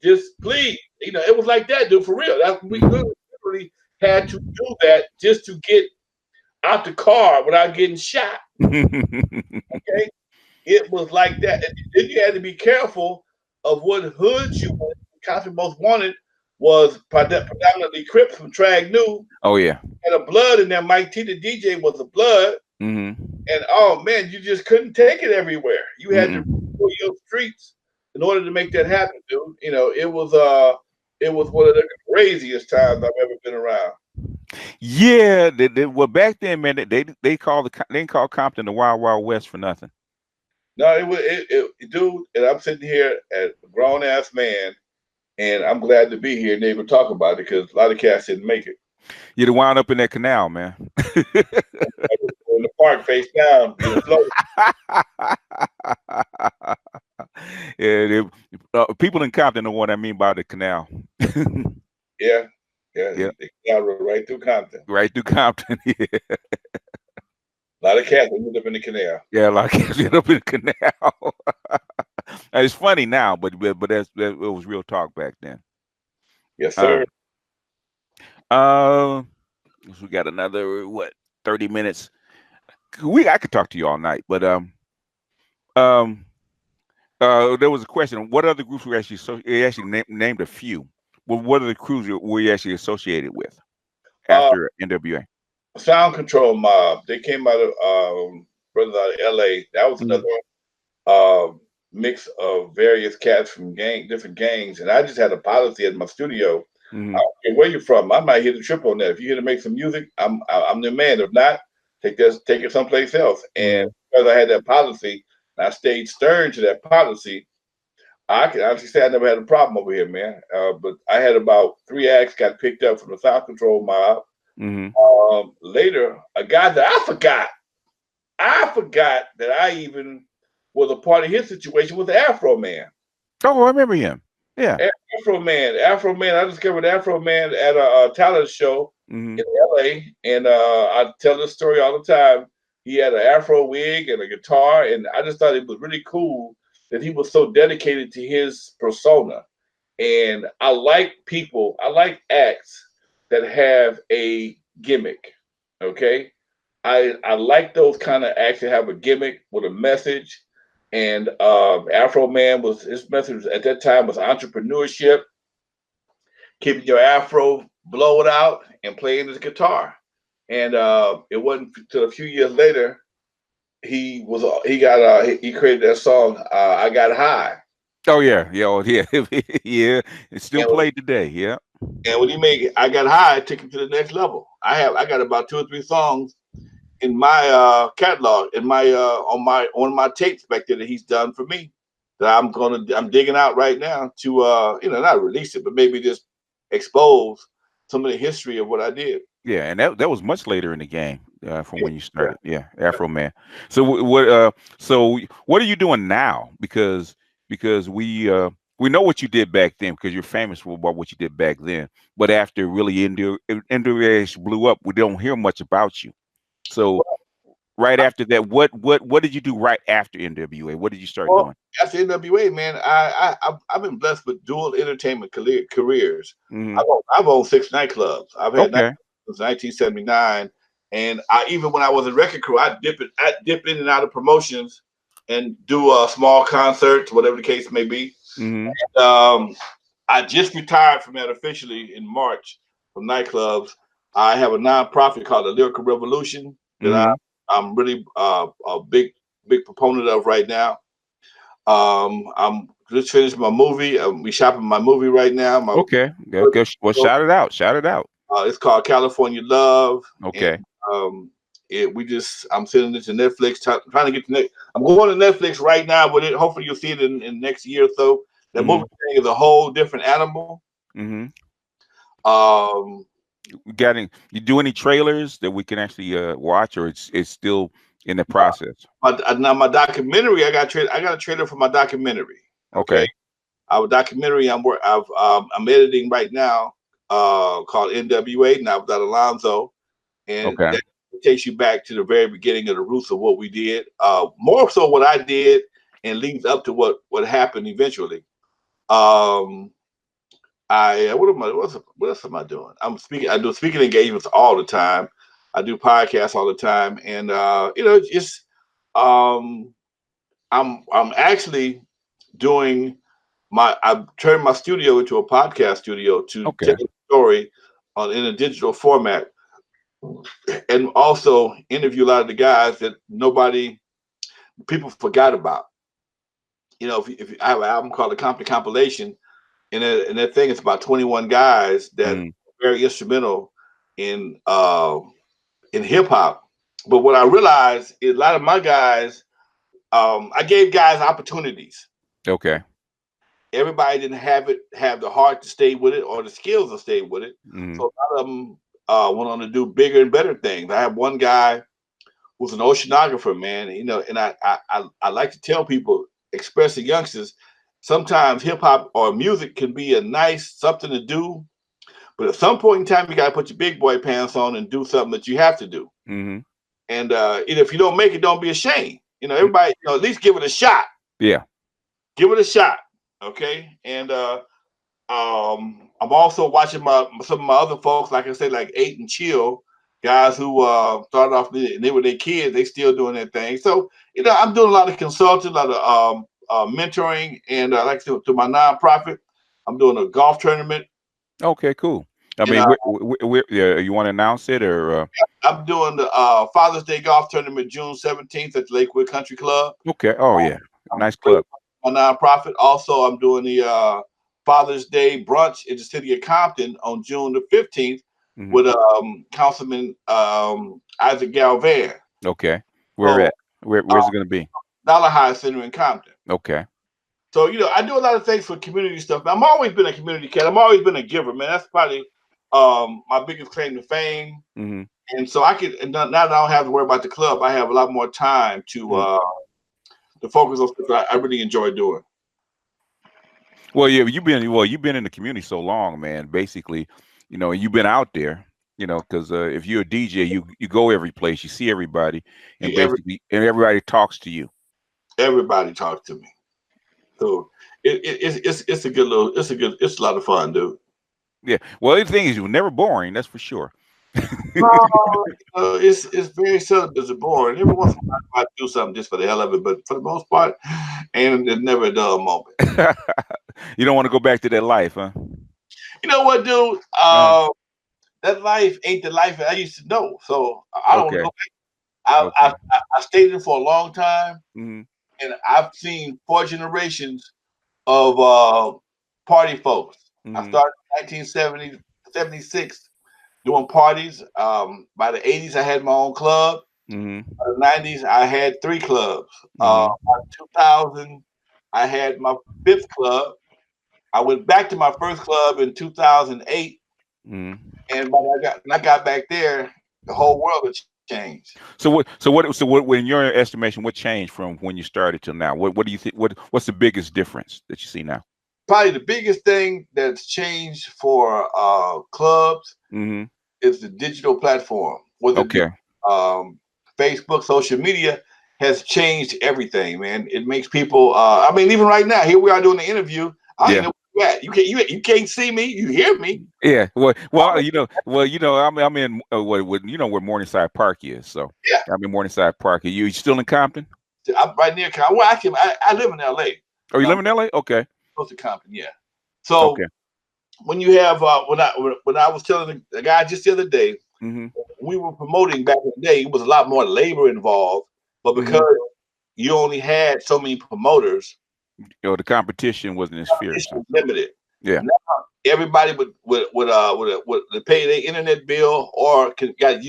Just please, it was like that, dude. For real, we literally had to do that just to get out the car without getting shot. Okay, it was like that. And then you had to be careful of what hoods you went. Common Most Wanted was predominantly Crips from Trag New, Oh yeah. and a blood in there. Mike T, the DJ, was a blood. Mm-hmm. And oh man, you just couldn't take it everywhere. You had to Mm-mm. go your streets in order to make that happen, dude. It was one of the craziest times I've ever been around. Yeah. Well, back then, man, they called they didn't call Compton the Wild Wild West for nothing. No, dude. And I'm sitting here as a grown ass man, and I'm glad to be here and able to talk about it, because a lot of cats didn't make it. You'd have wound up in that canal, man. In the park, face down, being floated. Yeah, people in Compton know what I mean by the canal. Yeah, yeah. Yeah, They got right through Compton. right through Compton. Yeah, A lot of cats ended up in the canal. yeah, like ended up in the canal. And it's funny now, but it was real talk back then. Yes, sir. Um, uh, so we got another 30 minutes. I could talk to you all night, but um, there was a question. What other groups were actually you actually named a few? Well, what are the crews were you actually associated with Uh, after NWA? Sound Control Mob. They came out of brothers out of LA. That was Mm-hmm. another mix of various cats from different gangs. And I just had a policy at my studio. I Mm-hmm. don't care where you're from. I might hit a trip on that. If you're here to make some music, I'm the man. If not, take it someplace else. And Mm-hmm. because I had that policy, and I stayed stern to that policy, I can honestly say I never had a problem over here, man. But I had about 3 acts got picked up from the Sound Control Mob. Mm-hmm. Later, a guy that I forgot that I even was a part of his situation was Afro Man. Oh, I remember him. Yeah. Afro Man. I discovered Afro Man at a talent show Mm-hmm. in LA, and I tell this story all the time. He had an Afro wig and a guitar, and I just thought it was really cool that he was so dedicated to his persona. And I like acts that have a gimmick. Okay, I like those kind of acts that have a gimmick with a message. And Afro Man was his message at that time was entrepreneurship, keeping your afro, blow it out, and playing his guitar. And it wasn't until a few years later he created that song I Got High. Oh yeah. Yeah. Oh, yeah. Yeah. It's still And played today. Yeah. when he made I Got High, it took him to the next level. I got about 2 or 3 songs in my catalog, in my on my tapes back there that he's done for me, that I'm digging out right now to not release it, but maybe just expose some of the history of what I did. Yeah, and that was much later in the game from Yeah, when you yeah. started. Yeah, Afro Man. So what are you doing now? Because we know what you did back then because you're famous for what you did back then. But after really NWA blew up, we don't hear much about you. So right after that, what did you do right after NWA? What did you start Well, doing? after NWA, man, I've been blessed with dual entertainment careers. Hmm. I've owned 6 nightclubs. I've had Okay. nightclubs since 1979, and I even when I was a record crew, I dip in and out of promotions and do small concerts, whatever the case may be. Hmm. Um, I just retired from that officially in March from nightclubs. I have a nonprofit called the Lyrical Revolution that Hmm. I'm really a big proponent of right now. I'm just finished my movie. We shopping my movie right now. Okay. Okay. Well, shout it out. Shout it out. It's called California Love, and Okay. um, I'm sending it to Netflix, trying to get to next. I'm going to Netflix right now with it. Hopefully, you'll see it in next year or so. That movie thing is a whole different animal. Um, You do any trailers that we can actually watch, or it's still in the process? now my documentary, I got a trailer for my documentary. Okay, Okay. our documentary I'm editing right now, called NWA, Now Without Alonzo, and Okay. that takes you back to the very beginning of the roots of what we did. More so what I did, and leads up to what happened eventually. Um, what else am I doing? I do speaking engagements all the time. I do podcasts all the time, and it's um, I'm actually doing I've turned my studio into a podcast studio to tell Okay. a story in a digital format, and also interview a lot of the guys that people forgot about. If I have an album called The Compton Compilation, and that thing is about 21 guys that are very instrumental in hip hop. But what I realized is a lot of my guys, I gave guys opportunities. Okay. Everybody didn't have the heart to stay with it or the skills to stay with it. So a lot of them went on to do bigger and better things. I have one guy who's an oceanographer, man. And I like to tell people, especially youngsters, sometimes hip hop or music can be a nice something to do, but at some point in time, you got to put your big boy pants on and do something that you have to do. And if you don't make it, don't be ashamed. Everybody, at least give it a shot. Yeah. Give it a shot. Okay. And I'm also watching some of my other folks, like I said, like 8 and Chill, guys who started off and they were their kids, they still doing their thing. So, I'm doing a lot of consulting, a lot of mentoring, and like to my nonprofit, I'm doing a golf tournament. Okay, cool. I And mean, you want to announce it or? I'm doing the Father's Day golf tournament June 17th at the Lakewood Country Club. Okay. Oh yeah, I'm nice club. my nonprofit. Also, I'm doing the Father's Day brunch in the city of Compton on June the 15th with Councilman Isaac Galvan. Okay. Where So, at? Where's it going to be? Dollar High Center in Compton. Okay. So, I do a lot of things for community stuff. I've always been a community cat. I've always been a giver, man. That's probably my biggest claim to fame. And so now that I don't have to worry about the club, I have a lot more time to focus on stuff I really enjoy doing. Well, yeah, you've been in the community so long, man. Basically, you've been out there, because if you're a DJ, you go every place, you see everybody, and everybody talks to you. Everybody talks to me, so it's a lot of fun, dude. Yeah. Well, the thing is, you're never boring. That's for sure. It's very seldom it's boring. Every once in a while, I do something just for the hell of it, but for the most part, it's never a dull moment. You don't want to go back to that life, huh? You know what, dude? That life ain't the life I used to know, so I don't want to go back. I stayed in for a long time, and I've seen 4 generations of party folks. I started in 1970, 76 doing parties. By the 80s, I had my own club. By the 90s, I had 3 clubs. By 2000, I had my 5th club. I went back to my first club in 2008, and when I got back there, the whole world had changed. So what, in your estimation, what changed from when you started till now? What do you think? What's the biggest difference that you see now? Probably the biggest thing that's changed for clubs is the digital platform. Facebook, social media has changed everything, man. It makes people. I mean, even right now, here we are doing the interview. I don't even know where you're at. You can't see me. You hear me. Yeah. Well. I'm in where Morningside Park is. So yeah, I'm in Morningside Park. Are you still in Compton? I'm right near Compton. Well, I live in L.A. Oh, you live in L.A.? Okay. Close to Compton, yeah. So when you have when I was telling the guy just the other day, we were promoting back in the day, it was a lot more labor involved, but because you only had so many promoters, the competition wasn't as fierce. Limited. Yeah. Everybody would pay their internet bill or got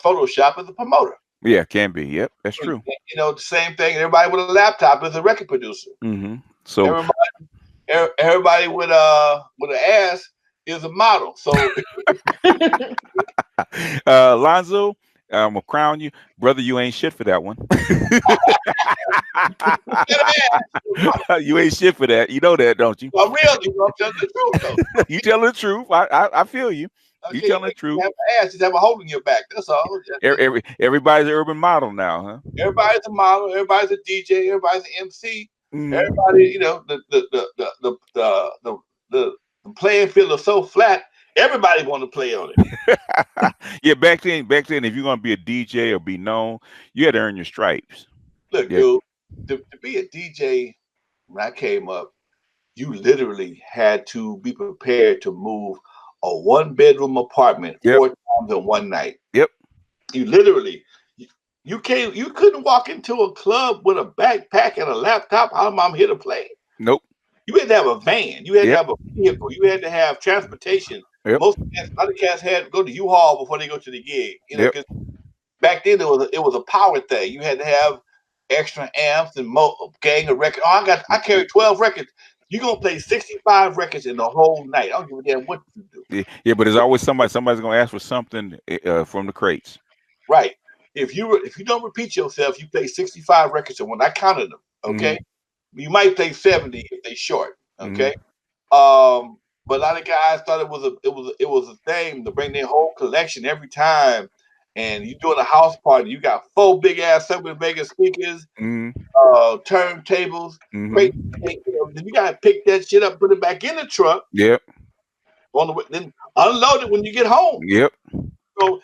Photoshop as a promoter. Yeah, can be. Yep, that's true. You know, the same thing. Everybody with a laptop is a record producer. So everybody with an ass is a model. So Lonzo, I'm gonna crown you, brother. You ain't shit for that one. You ain't shit for that. You know that, don't you? I'm real. You know, I'm telling the truth though. You telling the truth. I feel you. You Okay, telling the truth. You have an ass, just have a hole in your back. That's all. Everybody's an urban model now, huh? Everybody's a model. Everybody's a DJ. Everybody's an MC. Everybody, you know, the playing field is so flat. Everybody want to play on it. Yeah, back then, if you're gonna be a DJ or be known, you had to earn your stripes. Look, dude, to be a DJ when I came up, you literally had to be prepared to move a 1-bedroom apartment 4 times in one night. Yep. You literally, you couldn't walk into a club with a backpack and a laptop. I'm here to play. Nope. You had to have a van. You had to have a vehicle. You had to have transportation. Yep. Most other cats had to go to U-Haul before they go to the gig. You know, because back then it was a power thing. You had to have extra amps and gang of records. Oh, I carry 12 records. You're gonna play 65 records in the whole night. I don't give a damn what you do. Yeah, but there's always somebody's gonna ask for something from the crates. Right. If you don't repeat yourself, you play 65 records and when I counted them, okay? You might play 70 if they short, okay? But a lot of guys thought it was a thing to bring their whole collection every time. And you doing a house party, you got 4 big ass 7-mega speakers, turntables, great. You gotta pick that shit up, put it back in the truck. Yep. Then unload it when you get home. Yep. So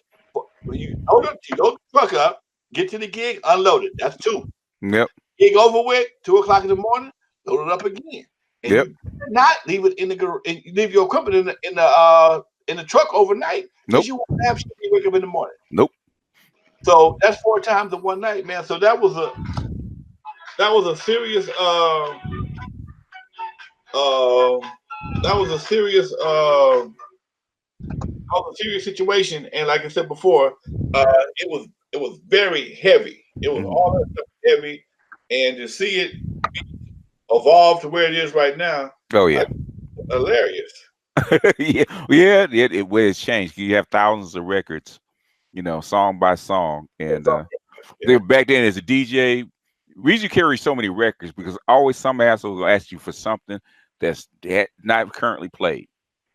when you load the truck up, get to the gig, unload it. That's 2. Yep. Gig over with, 2 o'clock in the morning, load it up again. And you not leave it leave your equipment in the truck overnight because you won't have shit when you wake up in the morning. Nope. So that's 4 times in one night, man. So that was a serious situation. And like I said before, it was very heavy. It was all that stuff heavy, and to see it evolve to where it is right now. Oh yeah, hilarious. It's changed. You have thousands of records, you know, song by song, and back then as a DJ, reason you carry so many records because always some asshole will ask you for something that's not currently played.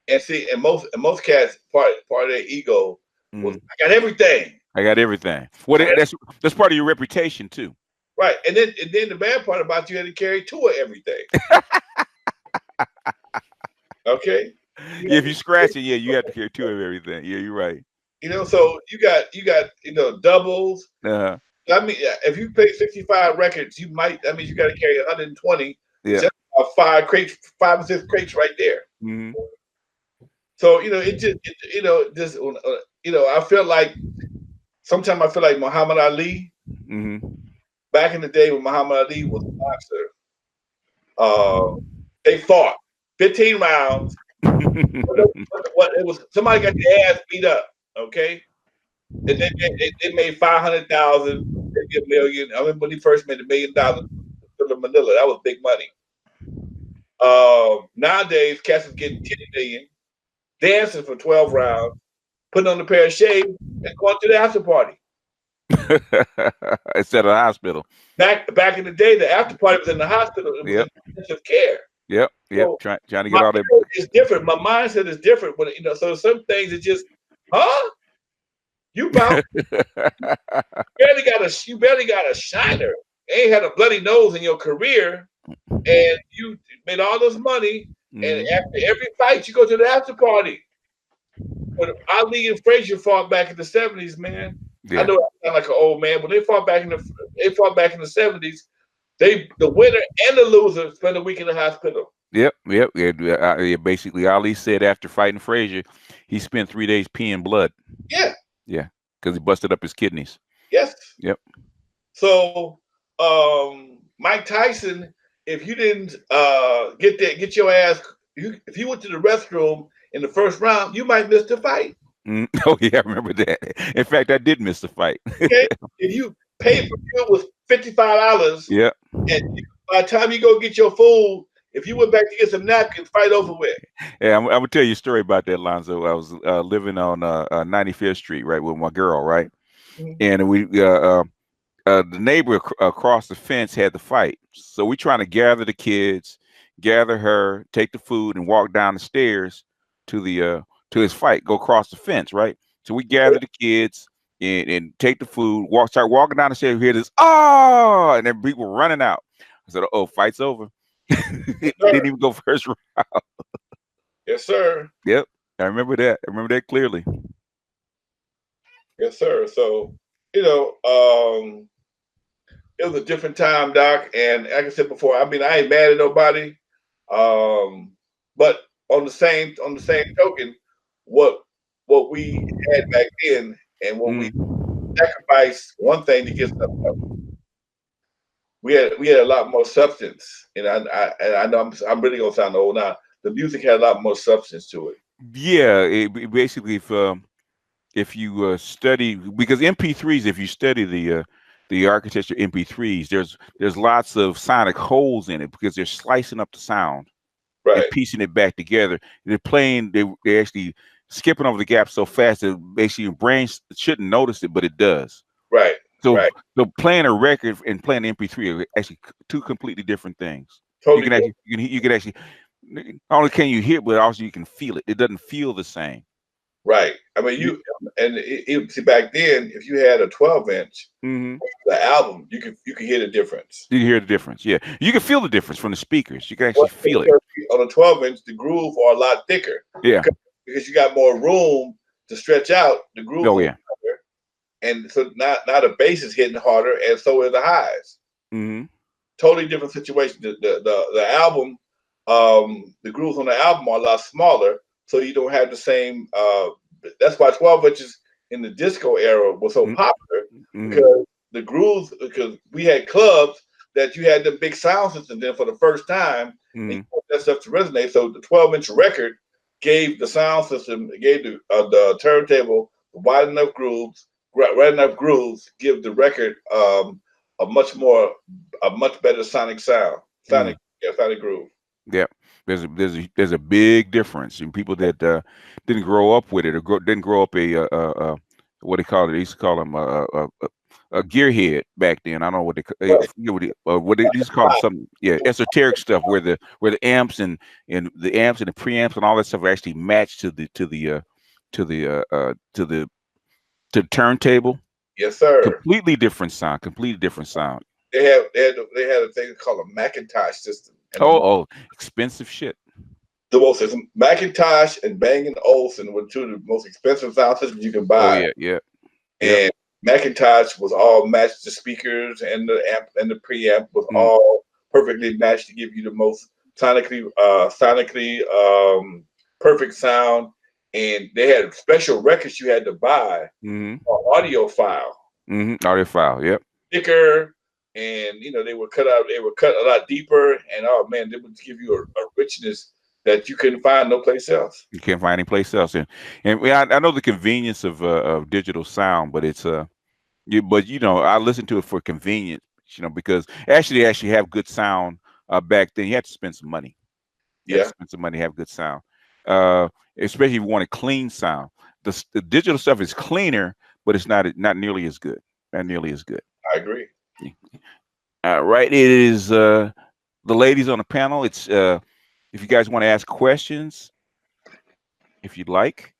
And see, and most cats part of their ego was I got everything. I got everything. That's part of your reputation too. Right, and then the bad part about you had to carry 2 of everything. Okay. If you scratch it, you have to carry 2 of everything. Yeah, you're right. You know, so you got doubles. I mean, if you play 65 records, that means you got to carry 120. Yeah. Just 5 or 6 crates right there. So I feel like sometimes I feel like Muhammad Ali. Back in the day when Muhammad Ali was a boxer, they fought 15 rounds. It was somebody got their ass beat up, okay? And then they made 500,000, maybe $1 million. I remember when he first made $1 million in Manila. That was big money. Nowadays, cats is getting 10 million, dancing for 12 rounds, putting on a pair of shades, and going to the after party. Instead of the hospital. Back in the day, the after party was in the hospital. It was in intensive care. Yep. So trying to get all that. It's different. My mindset is different. But so some things are just, you barely got a shiner. Ain't had a bloody nose in your career, and you made all this money. And after every fight, you go to the after party. But Ali and Frazier fought back in the 70s, man. Yeah. I know I sound like an old man, but they fought back in the 70s. The winner and the loser spent a week in the hospital. Yep. Basically, Ali said after fighting Frazier, he spent 3 days peeing blood. Yeah. Yeah, because he busted up his kidneys. Yes. Yep. So, Mike Tyson, if you didn't get your ass if you went to the restroom in the first round, you might miss the fight. Oh yeah, I remember that. In fact, I did miss the fight. Okay, if you pay per view was $55, Yeah. and by the time you go get your food, if you went back to get some napkins, fight over with. Yeah, I'm gonna tell you a story about that, Lonzo. I was living on 95th Street, right, with my girl, right, and the neighbor across the fence had the fight. So we trying to gather the kids, gather her, take the food, and walk down the stairs to the to his fight. Go across the fence, right? So we gather the kids and take the food. Start walking down the stairs. We hear this, oh, and then people running out. I said, oh, fight's over. It didn't even go first round. Yes, sir. Yep, I remember that. I remember that clearly. Yes, sir. So, it was a different time, Doc. And like I said before, I mean, I ain't mad at nobody. But on the same token, what we had back then and what we sacrificed one thing to get something else. We had a lot more substance, and I know I'm really gonna sound old now. The music had a lot more substance to it. Yeah, basically, if you study, because MP3s, if you study the architecture of MP3s, there's lots of sonic holes in it because they're slicing up the sound and Right, piecing it back together. They're playing, they're actually skipping over the gap so fast that basically your brain shouldn't notice it, but it does. right, So, right. so playing a record and playing MP3 are actually two completely different things. You Totally can different. actually you can actually not only can you hear, but also you can feel it. It doesn't feel the same. Right. I mean, see, back then, if you had a 12-inch, Mm-hmm. the album, you could hear the difference. You hear the difference. Yeah, you can feel the difference from the speakers. You can Well, actually feel it. on a 12-inch, the grooves are a lot thicker. Yeah. Because you got more room to stretch out. The grooves Oh are yeah. thicker, and so now the bass is hitting harder, and so are the highs. Mm-hmm. Totally different situation. The album, the grooves on the album are a lot smaller, so you don't have the same. That's why 12 inches in the disco era was so popular, because the grooves. Because we had clubs that you had the big sound system then for the first time, and you want that stuff to resonate. So the 12-inch record gave the sound system, gave the turntable wide enough grooves, right enough grooves, give the record a much better sonic sound, sonic groove. Yeah. There's a big difference in people that didn't grow up with it or didn't grow up what they call it. They used to call them a gearhead back then. I don't know what what they used to call them, something. Yeah, esoteric stuff where the amps and the amps and the preamps and all that stuff are actually matched to the turntable. Yes, sir. Completely different sound. Completely different sound. They had a thing called a Macintosh system, and Oh, expensive shit. the most Macintosh and Bang and Olufsen were two of the most expensive sound systems you can buy. Oh yeah. And Macintosh was all matched. The speakers and the amp and the preamp was all perfectly matched to give you the most sonically perfect sound. And they had special records you had to buy, audio file. Audio file. Yep. Thicker, and they were cut a lot deeper, and oh man, they would give you a richness that you couldn't find no place else. You can't find any place else, and I know the convenience of digital sound, but it's I listen to it for convenience, because they actually have good sound back then. You had to spend some money. You had to spend some money to have good sound, especially if you want a clean sound. The digital stuff is cleaner, but it's not nearly as good. Not nearly as good. I agree. All right, it is the ladies on the panel. It's if you guys want to ask questions, if you'd like.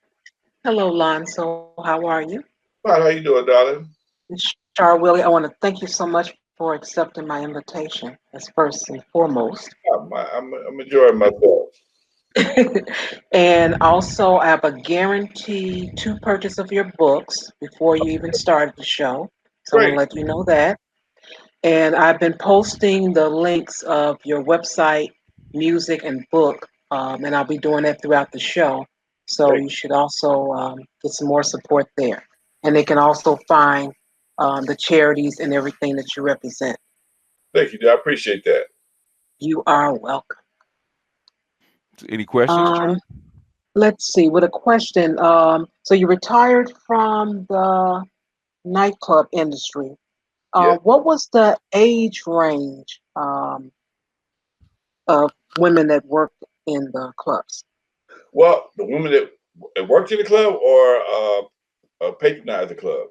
Hello, Lonzo. How are you? Fine, how you doing, darling? Char Willie, I want to thank you so much for accepting my invitation as first and foremost. I'm enjoying myself. And also, I have a guarantee to purchase of your books before you even started the show. So I'm going to let you know that. And I've been posting the links of your website, music, and book. And I'll be doing that throughout the show. So you should also get some more support there. And they can also find the charities and everything that you represent. Thank you, dear. I appreciate that. You are welcome. Any questions? Um, let's see. With a question. So you retired from the nightclub industry. Yes. What was the age range of women that worked in the clubs? Well, the women that worked in the club or patronized the club.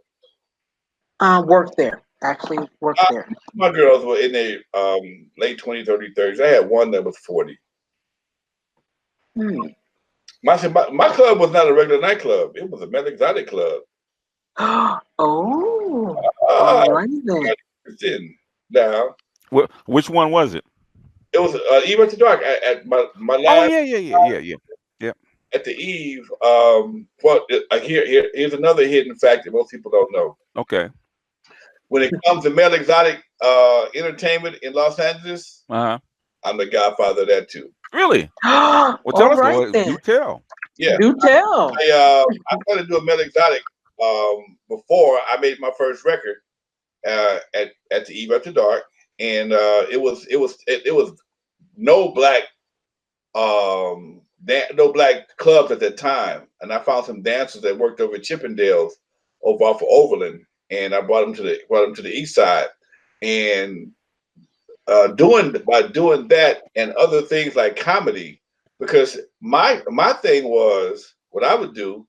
Worked there. Actually worked Uh, there. my girls were in their late 20s, early 30s. I had one that was 40. Hmm. My club was not a regular nightclub. It was a Mel Exotic club. Oh, Uh, all right then. sitting down. Which one was it? It was even after dark at my Oh last yeah, yeah, yeah, yeah, yeah. Yep. at the eve. Here's another hidden fact that most people don't know. Okay. When it comes to Mel Exotic entertainment in Los Angeles, Uh-huh. I'm the godfather of that too. Really? Well, tell All us. right Well, then. do tell. Yeah, Do tell. I started doing Mel Exotic before I made my first record at the eve after dark, and it was no black no black clubs at that time, and I found some dancers that worked over at Chippendales over off of Overland, and I brought them to the east side, and doing that and other things like comedy, because my thing was what I would do,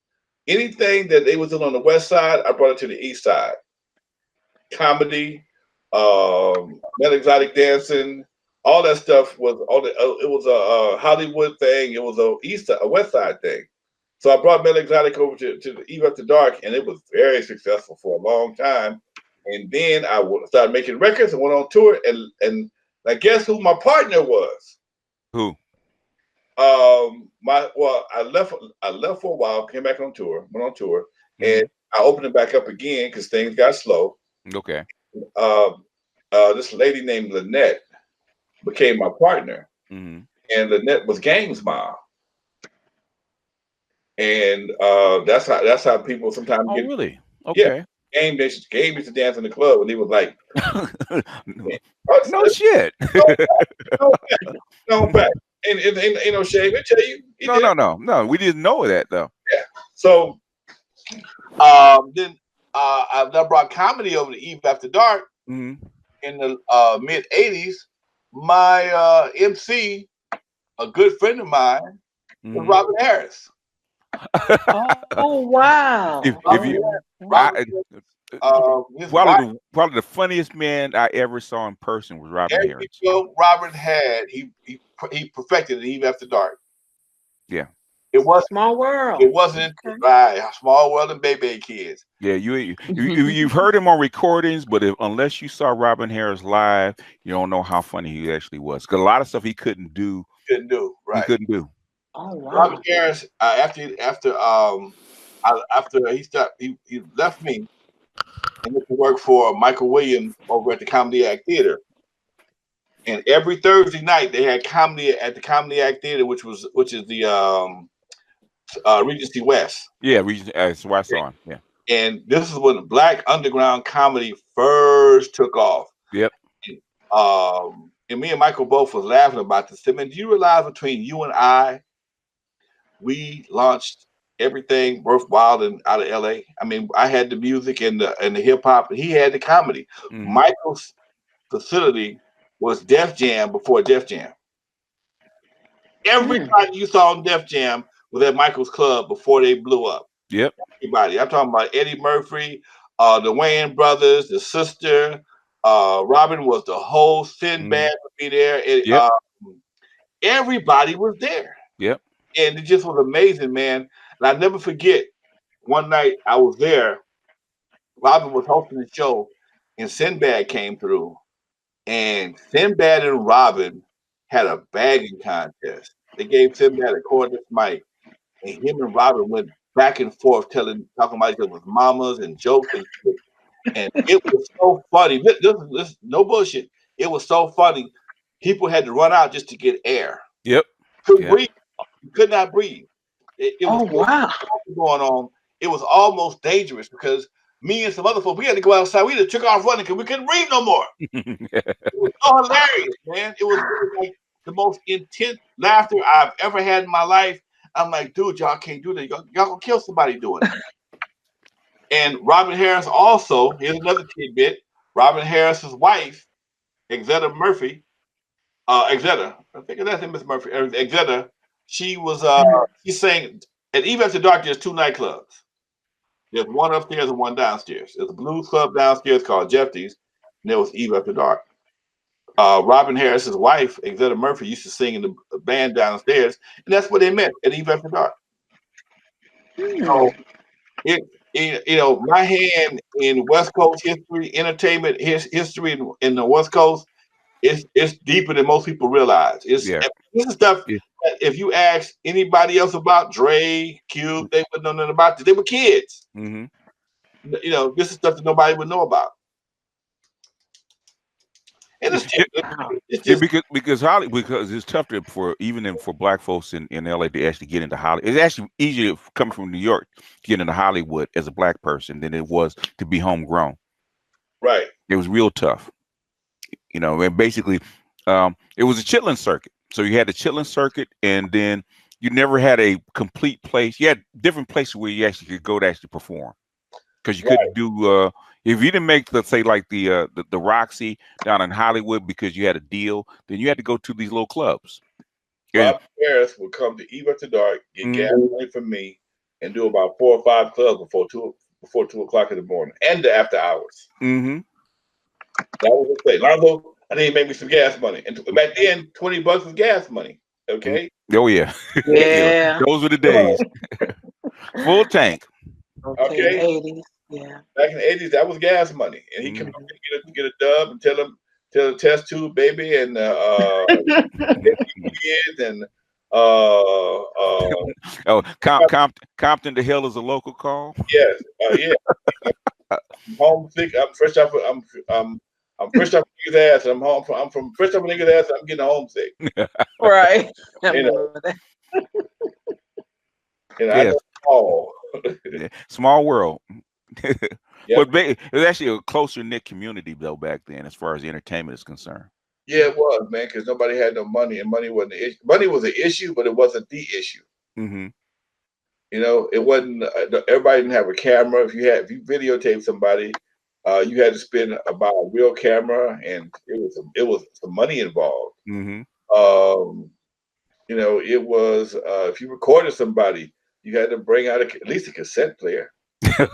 anything that they was doing on the west side, I brought it to the east side. Comedy, Mel Exotic dancing, all that stuff was all the, it was a Hollywood thing. It was a west side thing. So I brought Mel Exotic over to the Eve After Dark, and it was very successful for a long time. And then started making records and went on tour. And I guess who my partner was? Who? I left for a while, came back on tour, went on tour, and Hmm. I opened it back up again because things got slow. Okay. Uh, this lady named Lynette became my partner, Hmm. and Lynette was Game's mom, and that's how people sometimes Oh, get. really? Yeah, Okay. Game used to dance in the club, and he was like, No, "Oh, no shit. no, no back, ain't no shame." I tell you, he No, did. no, no, no. We didn't know that though. Yeah. So then I brought comedy over to Eve After Dark Hmm. in the mid '80s. My MC, a good friend of mine, was Hmm. Robin Harris. Oh wow. If Robin you, Oh, Robert, I his wife, probably the funniest man I ever saw in person was Robin every Harris. joke Robert had, he perfected it even after dark. Yeah. It wasn't small world. it wasn't Okay. right. Small world and baby kids. Yeah, you've heard him on recordings, but unless you saw Robin Harris live, you don't know how funny he actually was. Because a lot of stuff he couldn't do, Couldn't do he right. couldn't do. Oh Robert wow. Harris, after he stopped, he left me and went to work for Michael Williams over at the Comedy Act Theater. And every Thursday night they had comedy at the Comedy Act Theater, which is the Regency West. Yeah, that's why I saw him. Yeah. And this is when black underground comedy first took off. Yep. And me and Michael both was laughing about this. I mean, do you realize between you and I, we launched everything worthwhile out of LA? I mean, I had the music and the hip hop, and he had the comedy. Hmm. Michael's facility was Def Jam before Def Jam. Hmm. Everybody you saw in Def Jam was at Michael's club before they blew up. Yep. Everybody. I'm talking about Eddie Murphy, the Wayans brothers, the sister. Robin was the host. Hmm. Sinbad would be there. Yep. Everybody was there. Yep. And it just was amazing, man. And I'll never forget, one night I was there. Robin was hosting the show, and Sinbad came through. And Sinbad and Robin had a bagging contest. They gave Sinbad a cordless mic, and him and Robin went back and forth talking about each other's mamas and jokes and shit. And it was so funny. This no bullshit. It was so funny. People had to run out just to get air. Yep. Couldn't Yep. breathe. You could not breathe. It was Oh so wow. much going on. It was almost dangerous because me and some other folks, we had to go outside. We just took off running because we couldn't breathe no more. It was so hilarious, man. It was like the most intense laughter I've ever had in my life. I'm like, dude, y'all can't do that. Y'all gonna kill somebody doing it. And Robin Harris also, here's another tidbit. Robin Harris's wife, Exeter Murphy, Exeter, I think that's Miss Murphy, Exeter, she was she sang at Eve After Dark. There's two nightclubs. There's one upstairs and one downstairs. There's a blues club downstairs called Jeffy's, and there was Eve After Dark. Robin Harris's wife, Exeter Murphy, used to sing in the band downstairs, and that's what they met at Eve After Dark. So my hand in West Coast history, entertainment history in the West Coast, it's deeper than most people realize. This is stuff that if you ask anybody else about Dre, Cube, they wouldn't know nothing about this. They were kids. Mm-hmm. This is stuff that nobody would know about. And it's just because it's tough for black folks in LA to actually get into Hollywood. It's actually easier coming from New York to get into Hollywood as a black person than it was to be homegrown. Right. It was real tough. And basically, it was a chitlin circuit. So you had the chitlin circuit, and then you never had a complete place. You had different places where you actually could go to actually perform, because you couldn't do if you didn't make, let's say, like the Roxy down in Hollywood because you had a deal, then you had to go to these little clubs. Rob Harris would come to Eve After Dark, get gas money from me, and do about 4 or 5 clubs before 2 o'clock in the morning and the after hours. Mm-hmm. That was the thing. Lonzo, I need to make me some gas money. And back then, $20 was gas money. Okay. Oh yeah. Yeah. Those were the days. Full tank. Okay. 80s. Yeah. Back in the 80s, that was gas money. And he come up and get a dub and tell the test tube baby and kids and Compton the Hill is a local call. Yes. Yeah. I'm homesick. I'm fresh off niggas' ass. I'm from fresh off a niggas' ass. I'm getting homesick. Right. I know small world. Yep. But it was actually a closer knit community though back then, as far as the entertainment is concerned. Yeah, it was, man, because nobody had no money, and money wasn't the issue. Money was an issue, but it wasn't the issue. Mm-hmm. It wasn't. Everybody didn't have a camera. If you videotaped somebody, you had to spend about a real camera, and it was some money involved. Mm-hmm. It was if you recorded somebody, you had to bring out at least a cassette player.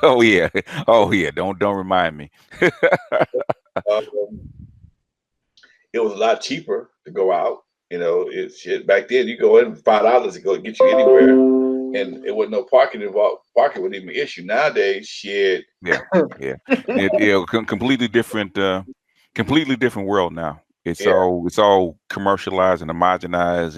Oh yeah. Don't remind me. It was a lot cheaper to go out. Back then you go in $5 to go get you anywhere, and it wasn't no parking involved. Parking wasn't even an issue. Nowadays, shit. Yeah. Completely different world now. It's all commercialized and homogenized,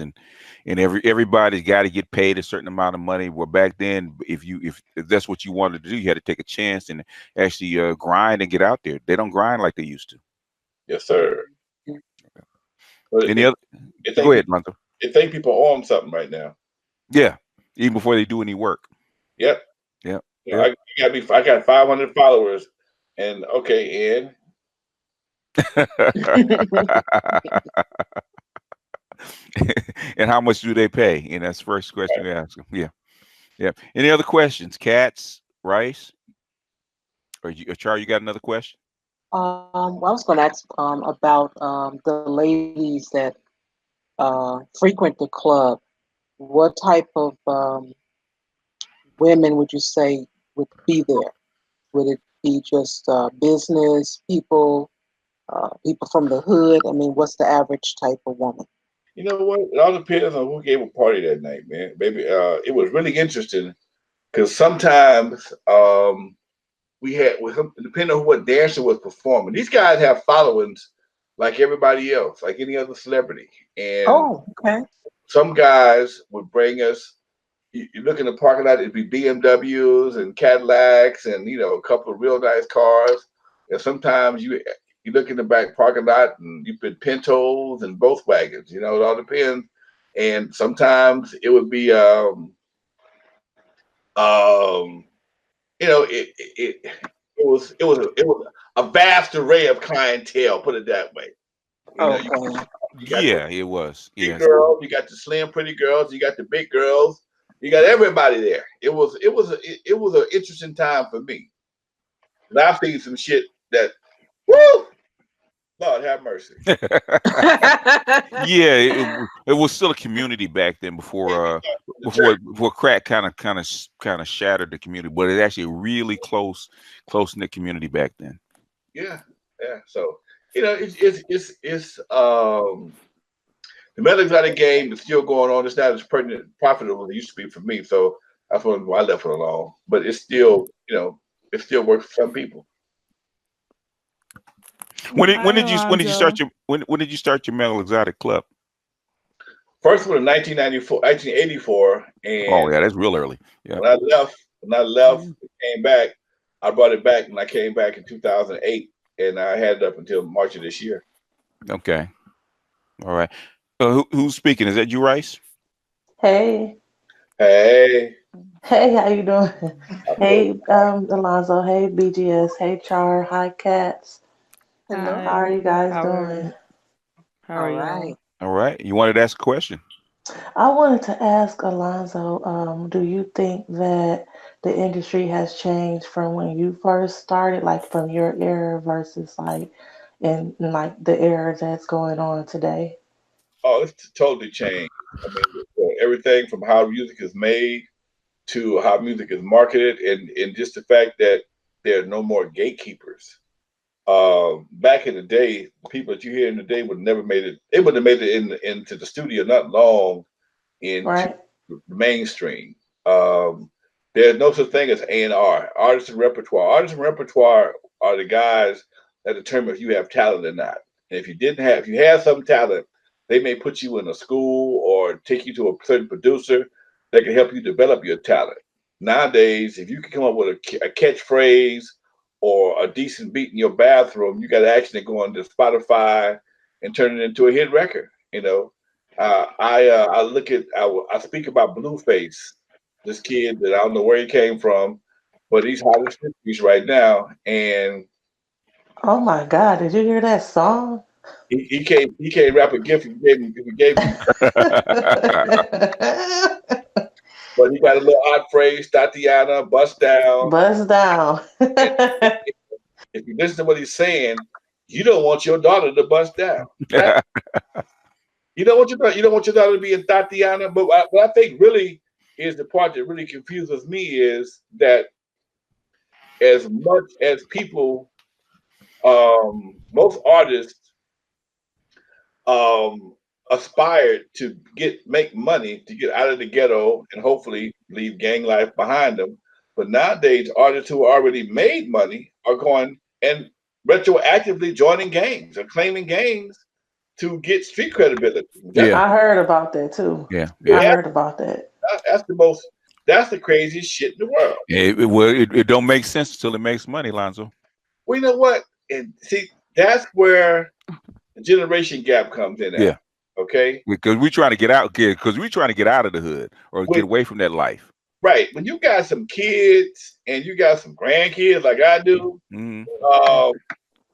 and everybody's got to get paid a certain amount of money. Where back then, if that's what you wanted to do, you had to take a chance and actually grind and get out there. They don't grind like they used to. Yes, sir. Go ahead, Lonzo. I think people owe them something right now. Yeah, even before they do any work. Yep. Yeah. I got 500 followers, and okay, and and how much do they pay? And that's the first question we ask them. Yeah. Any other questions? Cats, Rice, or Charlie? You got another question? Well, I was going to ask about the ladies that frequent the club. What type of women would you say would be there? Would it be just business people, people from the hood? I mean, what's the average type of woman? You know what? It all depends on who gave a party that night, man. Baby, it was really interesting because sometimes depending on what dancer was performing, these guys have followings like everybody else, like any other celebrity. And some guys would bring us. You look in the parking lot, it'd be BMWs and Cadillacs and a couple of real nice cars. And sometimes you look in the back parking lot and you put Pintos and Volkswagens. It all depends. And sometimes it would be it was a vast array of clientele, put it that way. You got the it was. big Yes. girls, you got the slim, pretty girls, you got the big girls, you got everybody there. It was an interesting time for me. And I've seen some shit that, woo, Lord have mercy. Yeah, it was still a community back then before The church, before crack kind of shattered the community, but it's actually a really close knit community back then. yeah, yeah. So it's the metal exotic game is still going on. It's not as pertinent, profitable as it used to be for me. So that's why I left it alone. But it's still, it still works for some people. When did Alonzo. when did you start your metal exotic club? First one in 1984, Oh and yeah, that's real early. Yeah. when I left, came back. I brought it back when I came back in 2008, and I had it up until March of this year. Okay. All right. Who's speaking? Is that you, Rice? Hey, Hey, hey, how you doing? I'm doing. Hey, Alonzo. Hey, BGS. Hey, Char. Hi, Cats. Hello. How are Hi. you guys How are doing? you? How All are right. y'all? All right. You wanted to ask a question? I wanted to ask Alonzo, do you think that the industry has changed from when you first started, like from your era versus like in like the era that's going on today? Oh, it's totally changed. I mean, everything from how music is made to how music is marketed, and just the fact that there are no more gatekeepers. Back in the day, people that you hear in the day would never made it. They would have made it into the studio not long into Right? the mainstream. Um, there's no such thing as A&R, artist and repertoire. Artist and repertoire are the guys that determine if you have talent or not. And if you have some talent, they may put you in a school or take you to a certain producer that can help you develop your talent. Nowadays, if you can come up with a catchphrase or a decent beat in your bathroom, you got to actually go onto Spotify and turn it into a hit record. I look at I speak about Blueface, this kid that I don't know where he came from, but he's hot as fish right now, and Oh my God, did you hear that song? he can't rap a gift if you gave him, but he got a little odd phrase, Tatiana, bust down. Buzz down. And if you listen to what he's saying, you don't want your daughter to bust down. Right? You don't want your daughter to be in Tatiana. But what I think really is the part that really confuses me is that as much as people, most artists um, aspired to make money to get out of the ghetto and hopefully leave gang life behind them. But nowadays, artists who already made money are going and retroactively joining gangs or claiming gangs to get street credibility. Yeah. I heard about that too. Yeah. I Yeah. heard about that. That's the craziest shit in the world. It don't make sense until it makes money, Lonzo. Well, you know what? And see, that's where the generation gap comes in Yeah. at. Okay, Because we're trying to get out. Because we're trying to get out of the hood or get when, away from that life. right when you got some kids and you got some grandkids like I do, Mm-hmm. uh,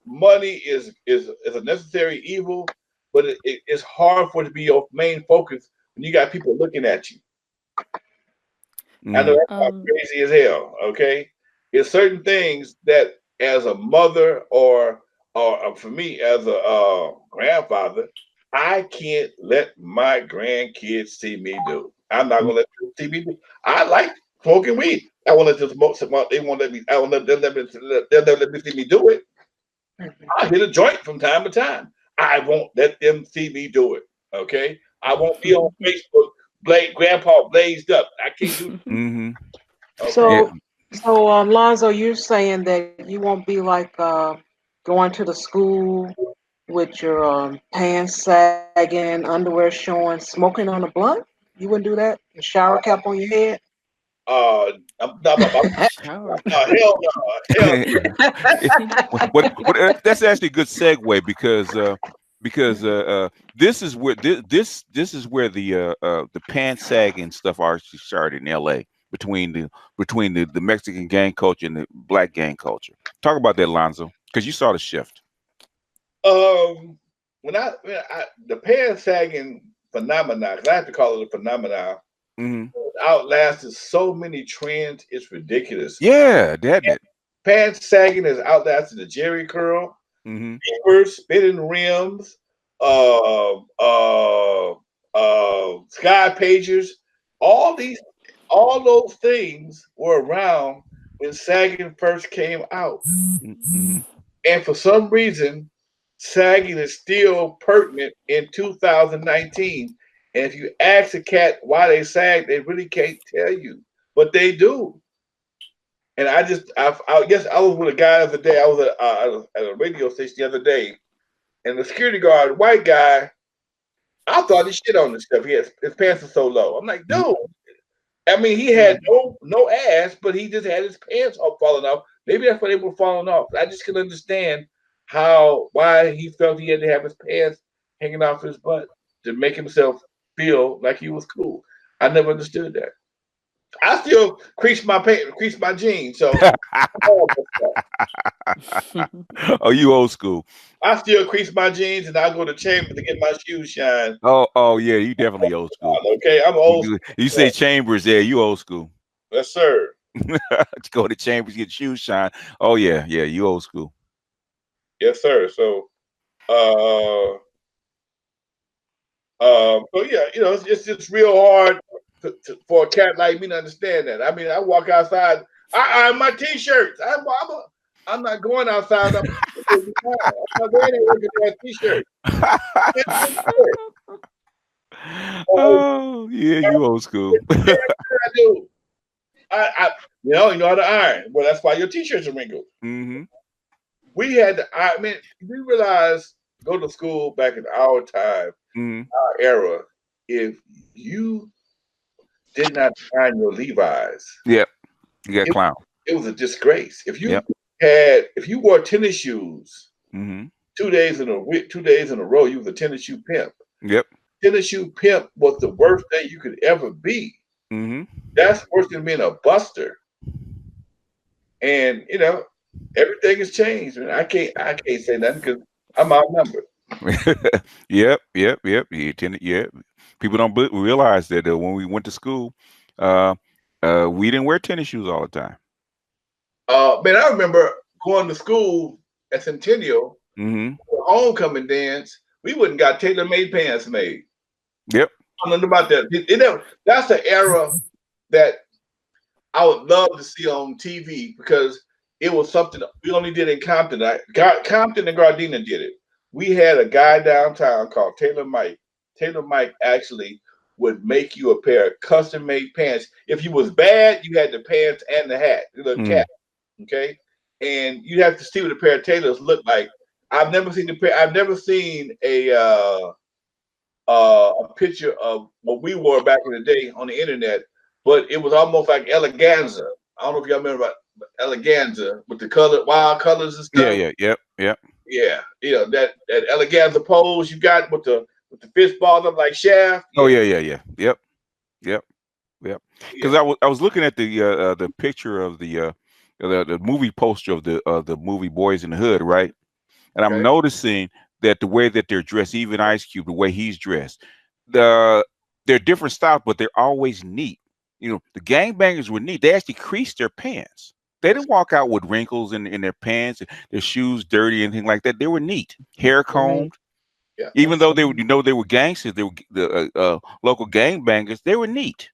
money is a necessary evil, but it's hard for it to be your main focus when you got people looking at you. I know Mm-hmm. that sounds crazy as hell. Okay, it's certain things that, as a mother or for me as a grandfather, I can't let my grandkids see me do. I'm not gonna let them see me do. I like smoking weed. I won't let them smoke. They won't let me. I won't let them. They'll never let me see me do it. I hit a joint from time to time. I won't let them see me do it. Okay, I won't be on Facebook. Grandpa blazed up. I can't do. Mm-hmm. Okay. Yeah. So, Lonzo, you're saying that you won't be like going to the school with your pants sagging, underwear showing, smoking on a blunt? You wouldn't do that? A shower cap on your head? Uh, Shower. hell no, hell That's actually a good segue because this is where this is where the pants sagging stuff actually started in L.A. between the Mexican gang culture and the black gang culture. Talk about that, Lonzo, because you saw the shift. no. the pants sagging phenomenon, because I have to call it a phenomenon, Mm-hmm. outlasted so many trends. It's ridiculous. Yeah, that it. Pants sagging has outlasted the Jerry curl, Mm-hmm. papers, spinning rims, uh, uh, sky pagers. All those things were around when sagging first came out, Mm-hmm. and for some reason, sagging is still pertinent in 2019. And if you ask a cat why they sag, they really can't tell you, but they do. And I guess I was with a guy the other day. I was at a radio station the other day, and the security guard, white guy, I thought he shit on this stuff. His pants are so low. I'm like, dude. I mean, he had no ass, but he just had his pants all falling off. Maybe that's why they were falling off. I just can understand why he felt he had to have his pants hanging off his butt to make himself feel like he was cool. I never understood that. I still crease my jeans. So Oh, you old school. I still crease my jeans, and I go to Chambers to get my shoes shine. Oh yeah, you definitely old school. Okay, I'm old school. You say Chambers, yeah, you old school. Yes, sir. Go to Chambers, get shoes shine. Oh yeah, you old school. Yes, sir. So so yeah, it's just real hard for a cat like me to understand that. I mean, I walk outside, I iron my t-shirts. I'm not going outside. I'm not going there with that t-shirt. Oh yeah, you old school. I do. You know how to iron. Well, that's why your t-shirts are wrinkled. Mm-hmm. We had to. I mean, we realized go to school back in our time, our era. If you did not iron your Levi's, Yep, you got clown. It was a disgrace. If you wore tennis shoes 2 days in a row, you was a tennis shoe pimp. Yep. Tennis shoe pimp was the worst thing you could ever be. That's worse than being a buster. And everything has changed. And I can't say nothing because I'm outnumbered. Yep. People don't realize that when we went to school, we didn't wear tennis shoes all the time. Man, I remember going to school at Centennial, for homecoming dance. We wouldn't got tailor-made pants made. Yep. I don't know about that. That's the era that I would love to see on TV because it was something we only did in Compton. Compton and Gardena did it. We had a guy downtown called Taylor Mike. Taylor Mike actually would make you a pair of custom-made pants. If you was bad, you had the pants and the hat, the cap. Okay, and you have to see what a pair of tailors look like. I've never seen a picture of what we wore back in the day on the internet, but it was almost like eleganza. I don't know if y'all remember about eleganza with the wild colors and stuff. Yeah. That eleganza pose you got with the fist balls up like Shaft. Oh yeah. Yep. Because I was looking at the picture of the movie poster of the movie Boys in the Hood, right? And I'm noticing that the way that they're dressed, even Ice Cube, the way he's dressed, they're different styles, but they're always neat. The gangbangers were neat. They actually creased their pants. They didn't walk out with wrinkles in their pants, their shoes dirty, anything like that. They were neat, hair combed. Yeah. Even though they were gangsters, they were the local gangbangers. They were neat.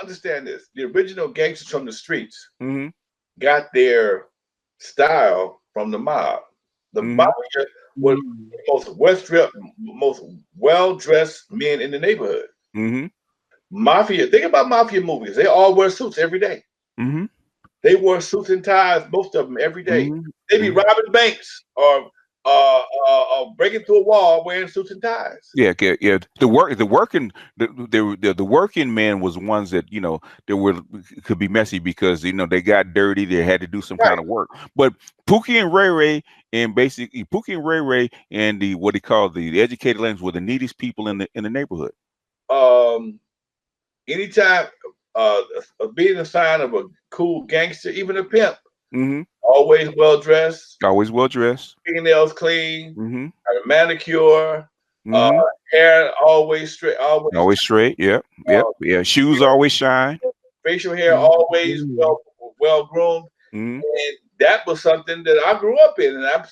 Understand this: the original gangsters from the streets got their style from the mob. The mafia was the most well-dressed men in the neighborhood. Mafia. Think about mafia movies. They all wear suits every day. They wore suits and ties, most of them every day. They be robbing banks or breaking through a wall wearing suits and ties. Yeah. The working men was ones that could be messy because they got dirty. They had to do some kind of work. But Pookie and Ray Ray and the what they call the educated lanes were the neatest people in the neighborhood. Anytime being a sign of a cool gangster, even a pimp. always well dressed, Always well dressed. fingernails clean, Mm-hmm. a manicure, uh, Mm-hmm. hair always straight, always Always straight. Yep. Yep. Yeah. Shoes always shine. facial hair always well groomed. Mm-hmm. And that was something that I grew up in, and I'm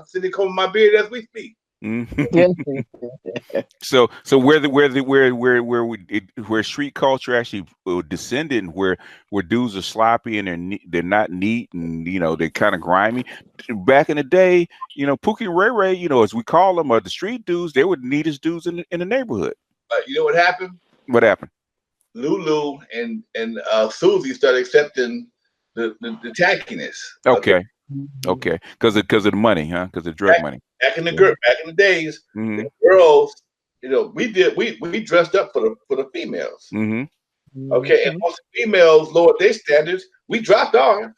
sitting combing my beard as we speak. Mm-hmm. So where street culture actually descended, and where dudes are sloppy and they're not neat, and they're kind of grimy. Back in the day, Pookie and Ray Ray, as we call them, the street dudes, they were the neatest dudes in the neighborhood. You know what happened? What happened? Lulu and Susie started accepting the tackiness. Okay, okay, because of the money, huh? Because of drug money. Back in the days, Mm-hmm. the girls, we dressed up for the females. Mm-hmm. Okay, and most females lowered their standards. We dropped ours.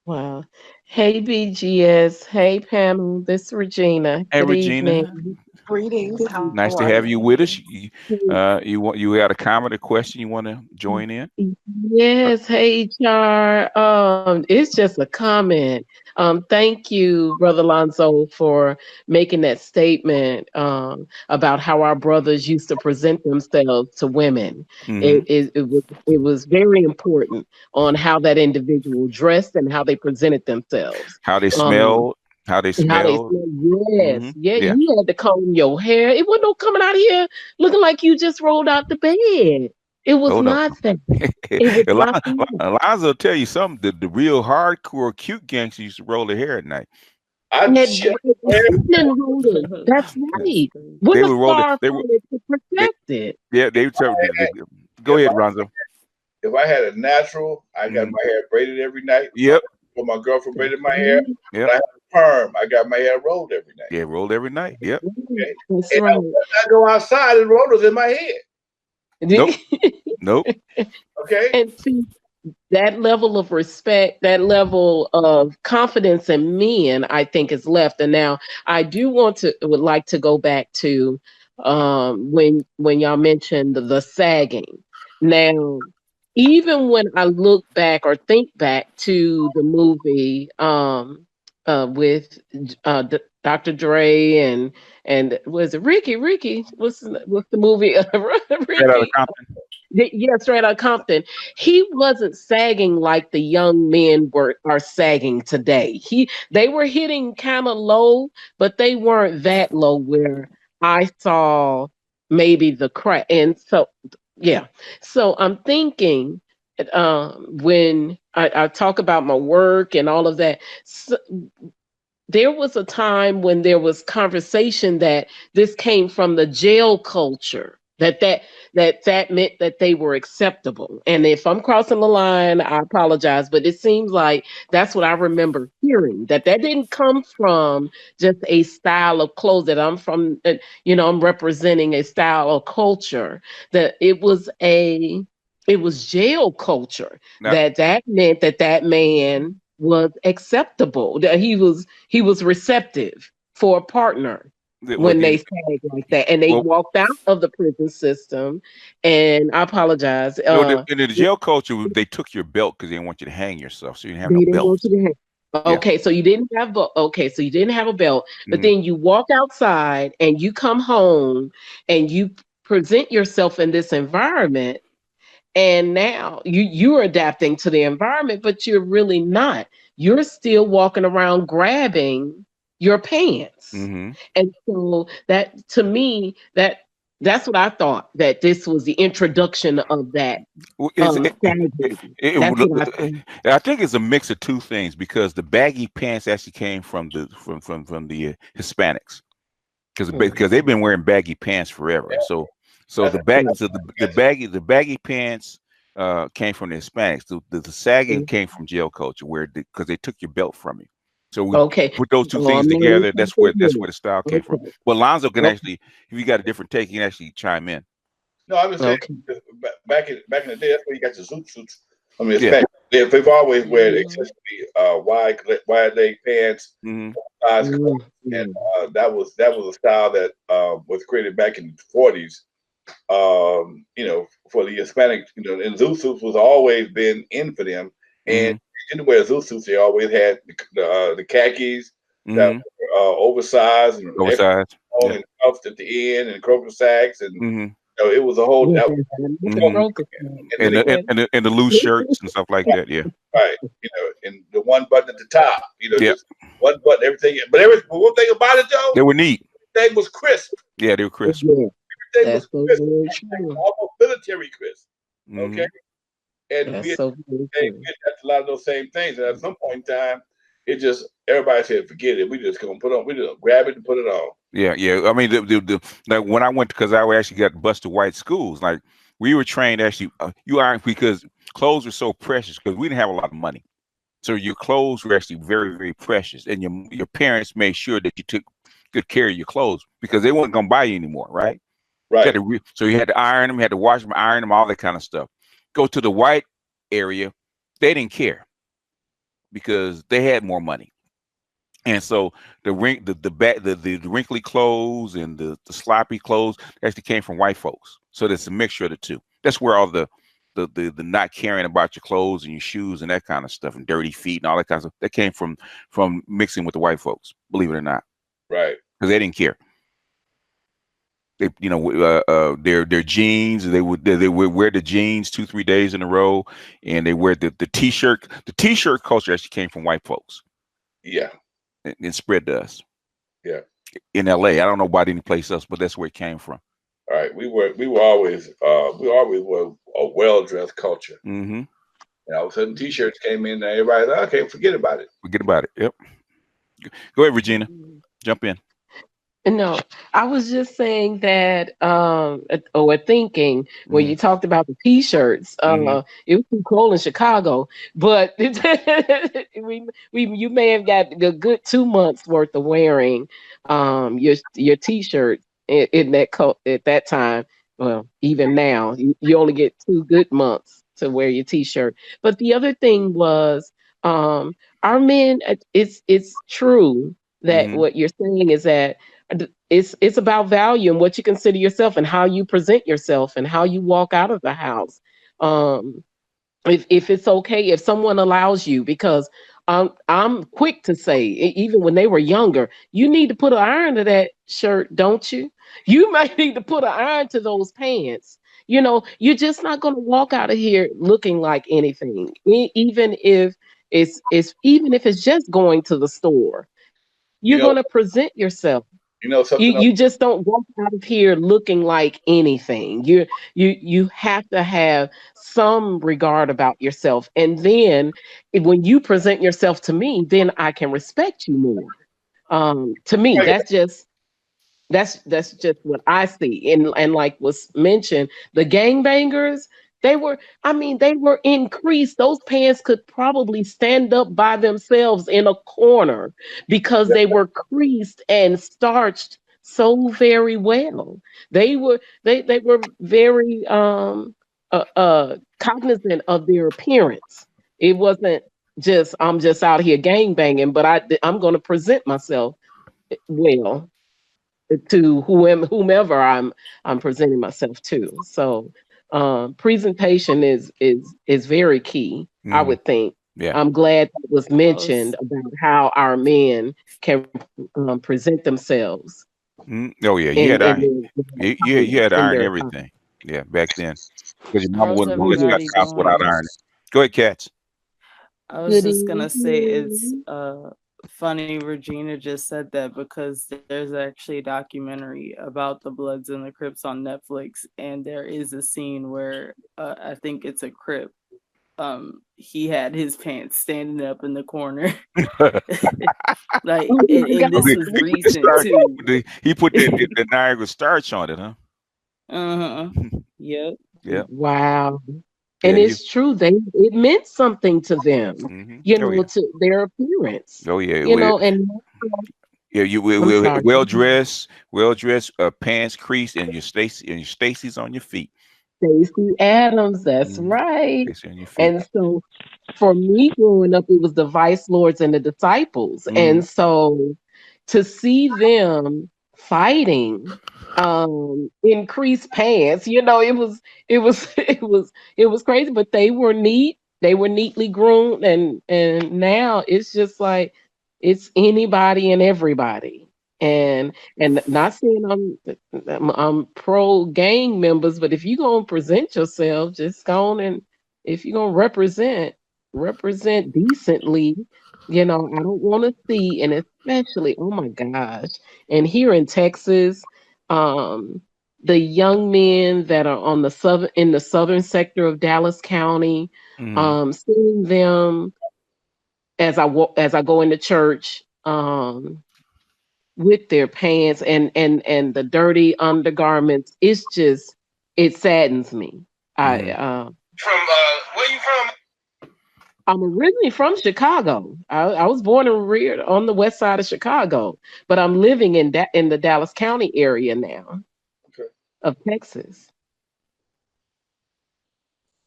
Wow. Hey, BGS. Hey, panel. This is Regina. Hey, Good Regina. evening. Greetings. How Nice to are have you? you with us. You got a comment or question you want to join in? Yes, hey Char. It's just a comment. Thank you, Brother Lonzo, for making that statement about how our brothers used to present themselves to women. Mm-hmm. It was very important on how that individual dressed and how they presented themselves. How they Um, smell, how they and how they smell. smell. Mm-hmm. Yes, yeah, Yeah. you had to comb your hair. It wasn't no coming out of here looking like you just rolled out the bed. It was Oh no. not that. It was not that. Alonzo will tell you something. The real hardcore cute gangsters used to roll their hair at night. And evening rolling. That's right. With They a would roll it. scarf on it to They, protect it. yeah, they would tell. Go ahead, Ronzo. If I had a natural, I got my hair braided every night. Yep. When my girlfriend braided my hair. Yep. When I had a perm, I got my hair rolled every night. Yeah, rolled every night. Yep. Okay. That's And right. I go outside and rollers in my head. Nope. Nope. Okay. And see, that level of respect, that level of confidence in men, I think is left. And now I would like to go back to when y'all mentioned the sagging. Now, even when I look back or think back to the movie with Dr. Dre and was it Ricky? What's the movie? Straight out of Ricky. Compton. Yeah, straight out of Compton. He wasn't sagging like the young men are sagging today. They were hitting kind of low, but they weren't that low where I saw maybe the crack. And so, yeah. So I'm thinking when I talk about my work and all of that. There was a time when there was conversation that this came from the jail culture, that meant that they were acceptable. And if I'm crossing the line, I apologize, but it seems like that's what I remember hearing, that didn't come from just a style of clothes that I'm from, I'm representing a style of culture, that it was jail culture, Now, that meant that man was acceptable, that he was receptive for a partner when they said like that, and they well, walked out of the prison system. And I apologize. in the jail culture, they took your belt because they didn't want you to hang yourself, so you didn't have They no didn't belt. want you to hang. Okay, so you didn't have a belt, but then you walk outside and you come home and you present yourself in this environment, and now you're adapting to the environment, but you're really not. You're still walking around grabbing your pants. Mm-hmm. And so that, to me, that's what I thought, that this was the introduction of that. That's what I think. I think it's a mix of two things, because the baggy pants actually came from the Hispanics, because they've been wearing baggy pants forever. So the baggy pants came from the Hispanics. The sagging came from jail culture, because they took your belt from you. So we put those two things together. That's where the style came from. But Lonzo can actually, if you got a different take, he can actually chime in. No, I was saying back in the day, that's where you got your zoot suits. I mean, they've always wear excessively wide leg pants, size clothes, and that was a style that was created back in the 40s for the Hispanic, and zoot suits was always been in for them. And didn't wear zoot suits. They always had the khakis that were oversized and extra Oversized. long Yeah. and cuffed at the end and croaker sacks, and it was a whole. Yeah, Mhm. And And the loose shirts and stuff like that. Yeah. right, and the one button at the top, Yeah. just one button, everything. But one thing about it though, They were neat. everything was crisp. Yeah, they were crisp. Yeah, Everything was that's so crisp, very like true. almost military crisp. Okay, and That's so very true. that's a lot of those same things. And at some point in time, it just everybody said, "Forget it. We just gonna put on. We just grab it and put it on." Yeah, yeah. I mean, like when I went, because I actually got busted white schools. Like we were trained actually, you aren't, because clothes were so precious because we didn't have a lot of money. So your clothes were actually very, very precious, and your parents made sure that you took good care of your clothes because they weren't gonna buy you anymore, right? Right. So you had to iron them, you had to wash them, iron them, all that kind of stuff. Go to the white area, they didn't care because they had more money. And so the wrinkly clothes and the sloppy clothes actually came from white folks. So there's a mixture of the two. That's where all the not caring about your clothes and your shoes and that kind of stuff and dirty feet and all that kind of stuff that came from mixing with the white folks. Believe it or not, right? Because they didn't care. They, their jeans. They would wear the jeans 2-3 days in a row, and they wear the t-shirt. The t-shirt culture actually came from white folks. Yeah. And spread to us. Yeah. In LA. I don't know about any place else, but that's where it came from. All right. We always were a well-dressed culture. Mm-hmm. And all of a sudden t-shirts came in and everybody's like, okay, forget about it. Forget about it. Yep. Go ahead, Regina. Jump in. No, I was just saying that, or thinking when you talked about the t-shirts, it was too cold in Chicago, but you may have got a good 2 months worth of wearing your t-shirt in that at that time. Well, even now, you only get 2 good months to wear your t-shirt. But the other thing was, our men. It's true that what you're saying is that it's about value and what you consider yourself and how you present yourself and how you walk out of the house. If it's okay, if someone allows you, because I'm quick to say, even when they were younger, you need to put an iron to that shirt, don't you? You might need to put an iron to those pants. You're just not going to walk out of here looking like anything, even if it's just going to the store. You're going to present yourself. You just don't walk out of here looking like anything. You have to have some regard about yourself, and then when you present yourself to me, then I can respect you more. To me, that's just what I see. And like was mentioned, the gangbangers, they were increased. Those pants could probably stand up by themselves in a corner because they were creased and starched so very well. They were very cognizant of their appearance. It wasn't just I'm just out here gang banging, but I'm going to present myself well to whomever I'm presenting myself to. So presentation is very key, I would think. Yeah. I'm glad that was mentioned about how our men can present themselves. Oh yeah, you had iron. You had to iron everything. Yeah, back then, because your mama wouldn't let you got cops without ironing. Go ahead, Cats. I was just gonna say it's funny Regina just said that because there's actually a documentary about the Bloods and the Crips on Netflix, and there is a scene where I think it's a Crip. He had his pants standing up in the corner. Like, and this was recent too. He put the Niagara starch on it, huh? Yep. Yeah. Wow. And it's true. It meant something to them, to their appearance. Oh yeah. And you well dressed, pants creased, and your Stacy's on your feet. Stacey Adams, that's right. And so for me growing up, it was the Vice Lords and the Disciples. And so to see them fighting, increased pants. You know, it was crazy, but they were neat. They were neatly groomed, and now it's just like it's anybody and everybody. And not saying I'm pro gang members, but if you're gonna present yourself, just go on, and if you're gonna represent decently. You know, I don't want to see, and especially, oh my gosh, and here in Texas, um, the young men that are on the southern sector of Dallas County, Mm-hmm. seeing them as I go into church, with their pants and the dirty undergarments, it saddens me. I Mm-hmm. From where you from? I'm originally from Chicago. I was born and reared on the west side of Chicago, but I'm living in the Dallas County area now Okay. of Texas.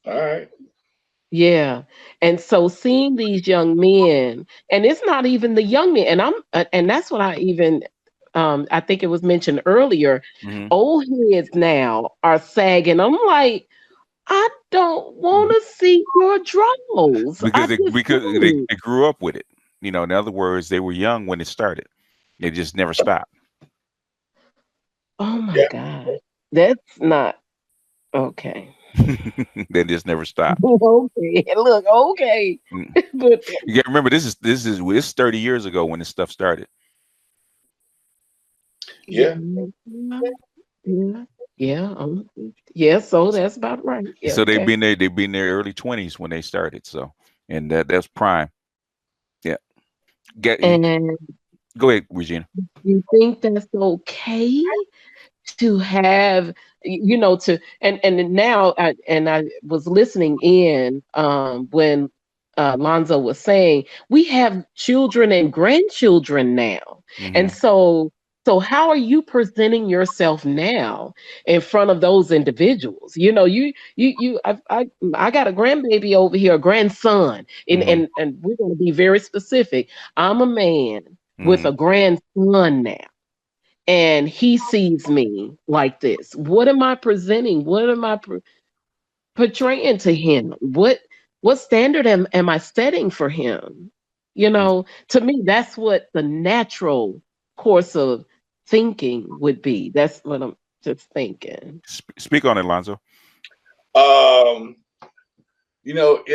All right. Yeah. And so seeing these young men, and it's not even the young men, and that's what I think it was mentioned earlier, Mm-hmm. old heads now are sagging. I'm like, I don't want to see your draws. I just Because don't. they grew up with it. You know, in other words, they were young when it started. It just never stopped. Oh my Yeah. God. That's not okay. They just never stopped. Okay. Look, okay. Mm. But You got to remember, this 30 years ago when this stuff started. Yeah. yeah, yeah, yeah, so that's about right. Yeah, So okay. they've been in their early 20s when they started. So, and that's prime. Yeah. Get And Go ahead, Regina. you think that's okay to have, to and now I was listening in, when Lonzo was saying we have children and grandchildren now, and Hmm. so how are you presenting yourself now in front of those individuals? I got a grandbaby over here, a grandson, and Hmm. and and we're going to be very specific. I'm a man with Hmm. a grandson now, and he sees me like this. What am I presenting? What am I portraying to him? What standard am I setting for him? To me, that's what the natural course of thinking would be. That's what I'm just thinking. Speak on it, Lonzo. Um, I don't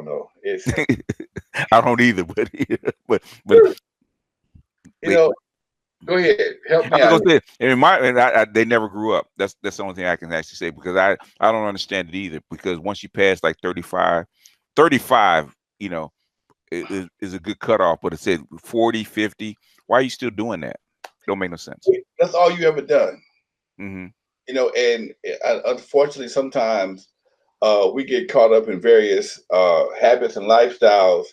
know. It's I don't either, but but you know, go ahead, help I me was out gonna here. say, they never grew up. That's the only thing I can actually say, because I don't understand it either. Because once you pass like 35, you know, is a good cutoff. But it said 40, 50. Why are you still doing that? Don't make no sense. That's all you ever done. Hmm. And unfortunately, sometimes we get caught up in various habits and lifestyles,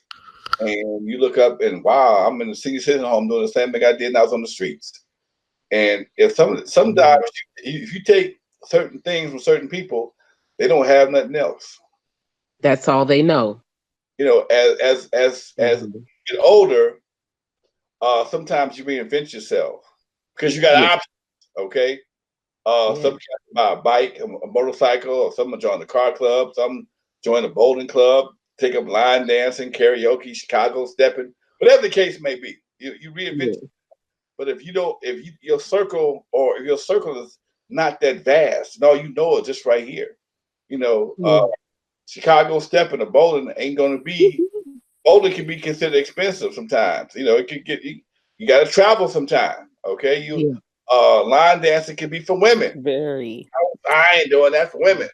and you look up and wow, I'm in the senior citizen home doing the same thing I did when I was on the streets. And if sometimes if you take certain things from certain people, they don't have nothing else. That's all they know. As Mhm. you get older, sometimes you reinvent yourself because you got Yeah, options. Okay, yeah, some buy a bike, a motorcycle, or some join the car club, some join a bowling club, take up line dancing, karaoke, Chicago stepping, whatever the case may be. You reinvent. yeah, But if you don't, if you, your circle or if your circle is not that vast, and all you know is just right here, you know, uh, yeah. Chicago stepping or bowling ain't going to be. Bowling can be considered expensive sometimes. It can get you got to travel sometime. Okay, Yeah. line dancing can be for women. Very. I ain't doing that for women.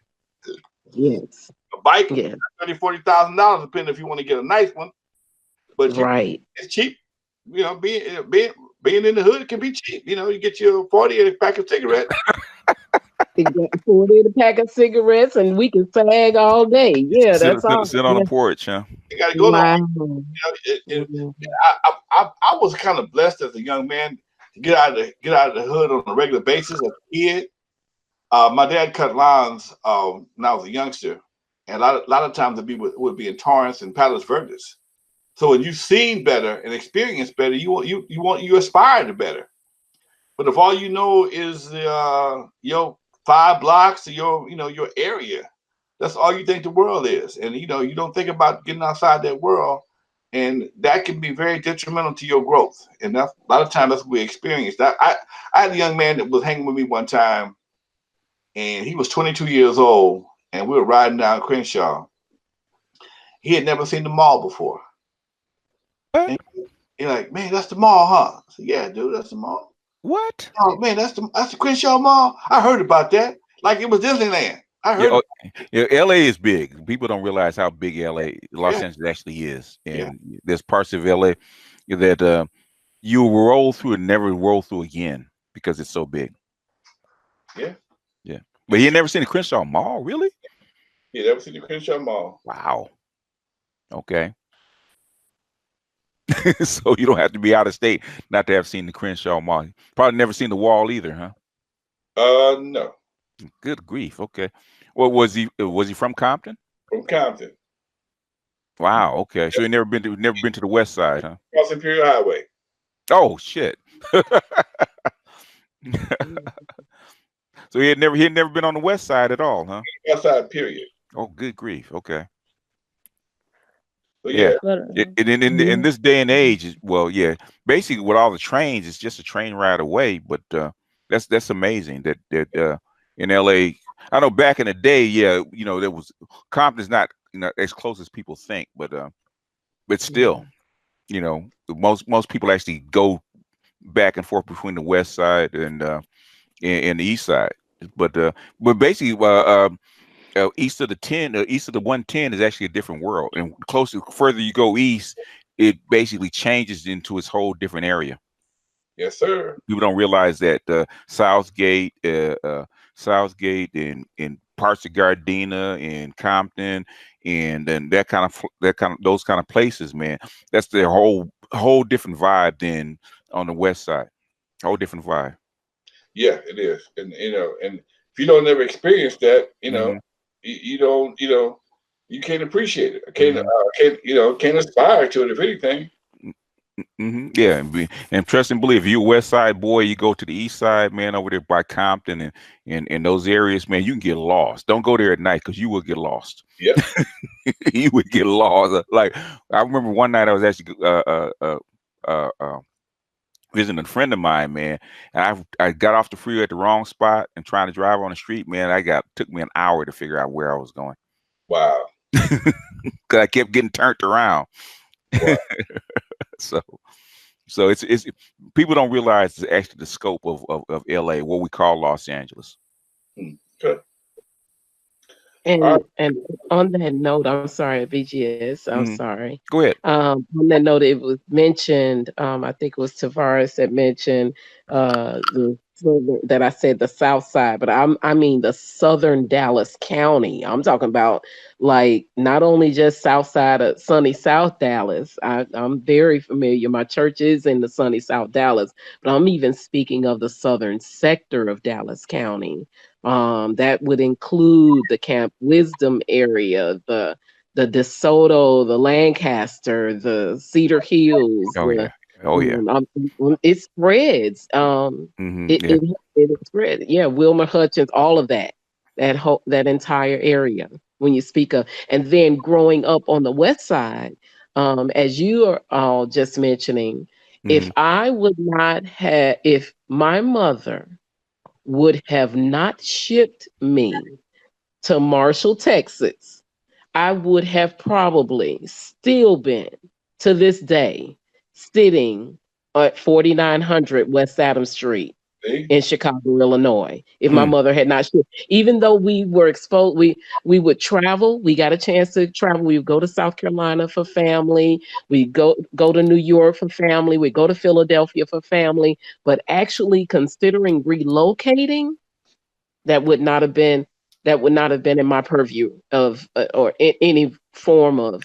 Yes. A bike, Yes. $30,000-$40,000, depending if you want to get a nice one. But Right. it's cheap. Being in the hood can be cheap. You get your 40 and a pack of cigarettes. They got 40 to pack of cigarettes, and we can sag all day. Yeah, Sit, that's sit, all. sit on the Yeah. porch, huh? You got to go to. Wow. It, Mhm. I was kind of blessed as a young man to get out of the hood on a regular basis as a kid. My dad cut lawns when I was a youngster, and a lot of times would be in Torrance and Palos Verdes. So when you've seen better and experienced better, you aspire to better. But if all you know is your 5 blocks or your area, that's all you think the world is, and you don't think about getting outside that world, and that can be very detrimental to your growth. And that's a lot of times that's what we experience. I had a young man that was hanging with me one time, and he was 22 years old, and we were riding down Crenshaw. He had never seen the mall before, What? and he's like, "Man, that's the mall, huh?" I said, "Yeah, dude, that's the mall." What? Oh man, that's the Crenshaw Mall. I heard about that. Like it was Disneyland. I Yeah, heard. yeah. LA is big. People don't realize how big Los Yeah, Angeles actually is, yeah, and there's parts of LA that you roll through and never roll through again because it's so big. yeah. Yeah, but he had never seen the Crenshaw Mall, really? You never seen the Crenshaw Mall? Wow. Okay. So you don't have to be out of state not to have seen the Crenshaw Mall. Probably never seen the Wall either, huh? No. Good grief. Okay. Well, was he from Compton? From Compton. Wow. Okay. So he never been to the West Side, huh? Cross Imperial Highway. Oh shit. So he had never been on the West Side at all, huh? West Side, period. Oh, good grief. Okay. So Yeah. yeah. In this day and age, well, yeah. Basically, with all the trains, it's just a train ride away. But that's amazing that in LA. I know back in the day, yeah, there was Compton's not as close as people think, but still, most people actually go back and forth between the West Side and the East Side. But basically, east of the 10, east of the 110 is actually a different world, and further you go east, it basically changes into its whole different area. Yes, sir. People don't realize that Southgate, and parts of Gardena and Compton, and then those kind of places, man. That's their whole different vibe than on the West Side. Whole different vibe. Yeah, it is, and and if you don't ever experience that, Mm-hmm. you don't, you can't appreciate it. Mm-hmm. Can't aspire to it. If anything. Mm-hmm. Yeah, and trust and believe. If you're a West Side boy, you go to the East Side, man, over there by Compton and those areas, man, you can get lost. Don't go there at night because you will get lost. Yep. You would get lost. Like I remember one night I was actually visiting a friend of mine, man, and I got off the freeway at the wrong spot and trying to drive on the street, man. Took me an hour to figure out where I was going. Wow. Because I kept getting turned around. Wow. So it's people don't realize actually the scope of LA, what we call Los Angeles. Okay. And on that note, I'm sorry, BGS. I'm sorry. Go ahead. On that note, it was mentioned. I think it was Tavares that mentioned that I said the South Side, but I mean the Southern Dallas County. I'm talking about like not only just South Side of sunny South Dallas. I'm very familiar. My church is in the sunny South Dallas, but I'm even speaking of the southern sector of Dallas County. That would include the Camp Wisdom area, the DeSoto, the Lancaster, the Cedar Hills. It spreads. It spread. Yeah, Wilmer Hutchins, all of that entire area. When you speak of, and then growing up on the West Side, as you are all just mentioning, if my mother would have not shipped me to Marshall, Texas, I would have probably still been to this day sitting at 4900 West Adams Street in Chicago, Illinois. If my mother had not shipped, even though we were exposed, we would travel. We got a chance to travel. We would go to South Carolina for family. We go to New York for family. We go to Philadelphia for family. But actually considering relocating, that would not have been in my purview of or in any form of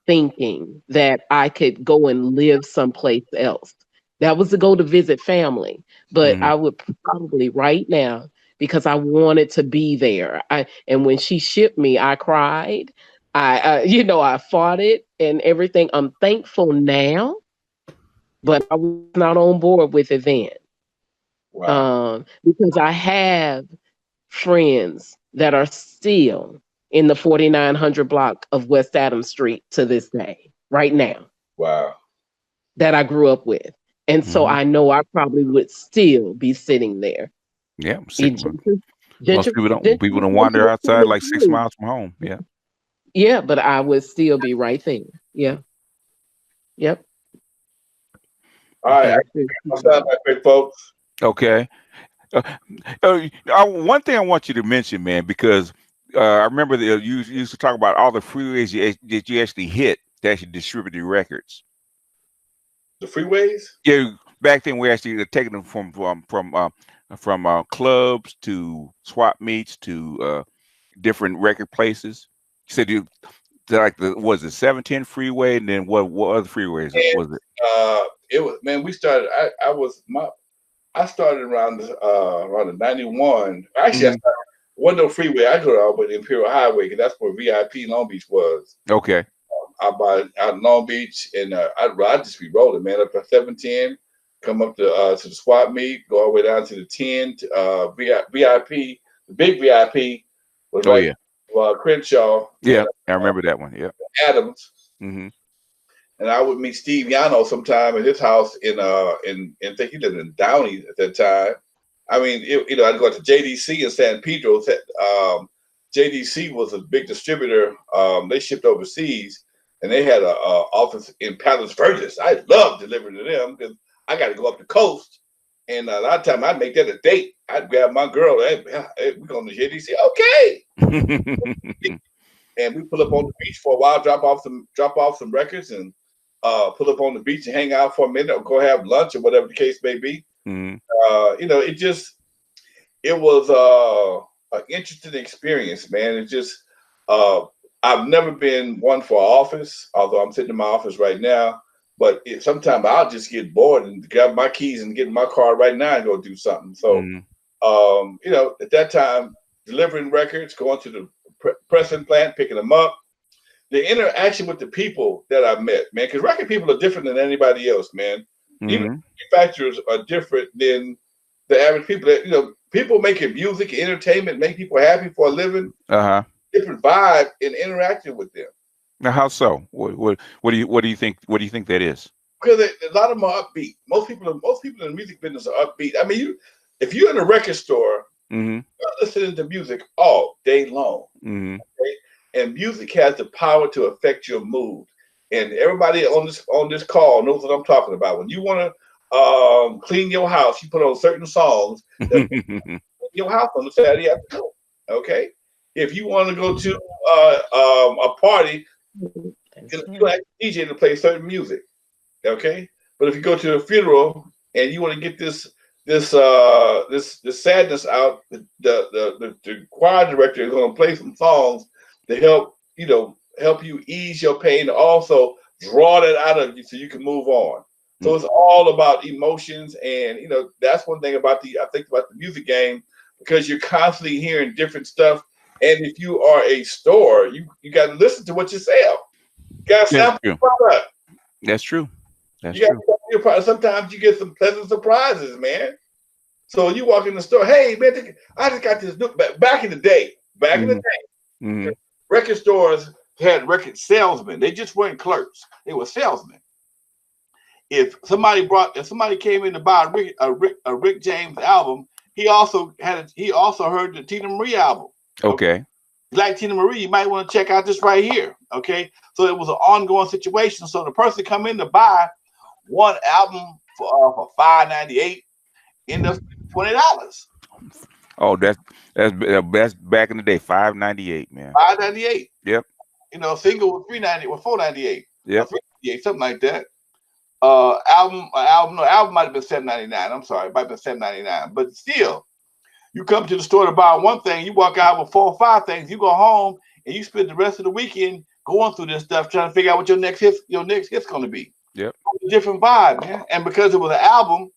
thinking that I could go and live someplace else. That was to go to visit family, but I would probably right now, because I wanted to be there. And when she shipped me, I cried. I fought it. and everything. I'm thankful now, but I was not on board with it then. Wow. Because I have friends that are still in the 4900 block of West Adams Street to this day, right now, Wow. that I grew up with. And so Mhm. I know I probably would still be sitting there. Yeah, most people don't wander outside like 6 miles from home. Yeah. Yeah, but I would still be right there. Yeah. Yep. All right. Okay. I'll sound like great folks. Okay. Uh, one thing I want you to mention, man, because I remember that you used to talk about all the freeways that you actually hit to actually distribute your records. The freeways? Yeah, back then we actually taking them from clubs to swap meets to different record places. You said you like was it 710 freeway, and then what other freeways And was it? it was, man, we started, I started around the 91. Actually, I Mhm. started wasn't no freeway. I go out with the Imperial Highway because that's where VIP Long Beach was. Okay. Out in Long Beach, and I'd just be rolling, man, up at 710, come up to the swap meet, go all the way down to the 10 to VIP. The big VIP was Oh right yeah. Crenshaw Yeah, and I remember that one. Yeah. Adams. Hmm. And I would meet Steve Yano sometime at his house in I think he lived in Downey at that time. I mean, I'd go to JDC in San Pedro. JDC was a big distributor. They shipped overseas, and they had a office in Palos Verdes. I loved delivering to them because I got to go up the coast, and a lot of time I'd make that a date. I'd grab my girl. Hey, we're going to JDC. Okay. And we pull up on the beach for a while, drop off some records, and pull up on the beach and hang out for a minute, or go have lunch or whatever the case may be. Hmm. It was an interesting experience, man. It just I've never been one for office, although I'm sitting in my office right now. But sometimes I'll just get bored and grab my keys and get in my car right now and go do something. So, at that time, delivering records, going to the pressing plant, picking them up, the interaction with the people that I met, man, because record people are different than anybody else, man. Even manufacturers are different than the average people. That people making music, entertainment, make people happy for a living. Different vibe in interacting with them. Now, how so? What do you think? What do you think that is? Because a lot of them are upbeat. Most people in the music business are upbeat. I mean, if you're in a record store, you're listening to music all day long. Okay? And music has the power to affect your mood. And everybody on this call knows what I'm talking about. When you want to clean your house, you put on certain songs that clean your house on a Saturday afternoon. Okay, if you want to go to a party, you like DJ to play certain music. Okay, but if you go to a funeral and you want to get this sadness out, the choir director is going to play some songs to help you ease your pain, and also draw that out of you so you can move on. So it's all about emotions, and that's one thing about I think about the music game, because you're constantly hearing different stuff. And if you are a store, you got to listen to what you sell. You got to sample your product. That's true. That's you got true. to sample your product. Sometimes you get some pleasant surprises, man. So you walk in the store, hey man, I just got this new. Back in the day, record stores had record salesmen. They just weren't clerks; they were salesmen. If somebody came in to buy a Rick James album, he also heard the Tina Marie album. Okay. Like Tina Marie, you might want to check out this right here. Okay, so it was an ongoing situation. So the person come in to buy one album for $5.98, end up $20. Oh, that's back in the day, $5.98, man. $5.98. Yep. Single was $3.98 or $4.98. Yep. $3.98, something like that. Album might have been $7.99. I'm sorry, it might have been $7.99. But still, you come to the store to buy one thing, you walk out with 4 or 5 things. You go home and you spend the rest of the weekend going through this stuff, trying to figure out what your next hit's going to be. Yep. A different vibe, man. And because it was an album,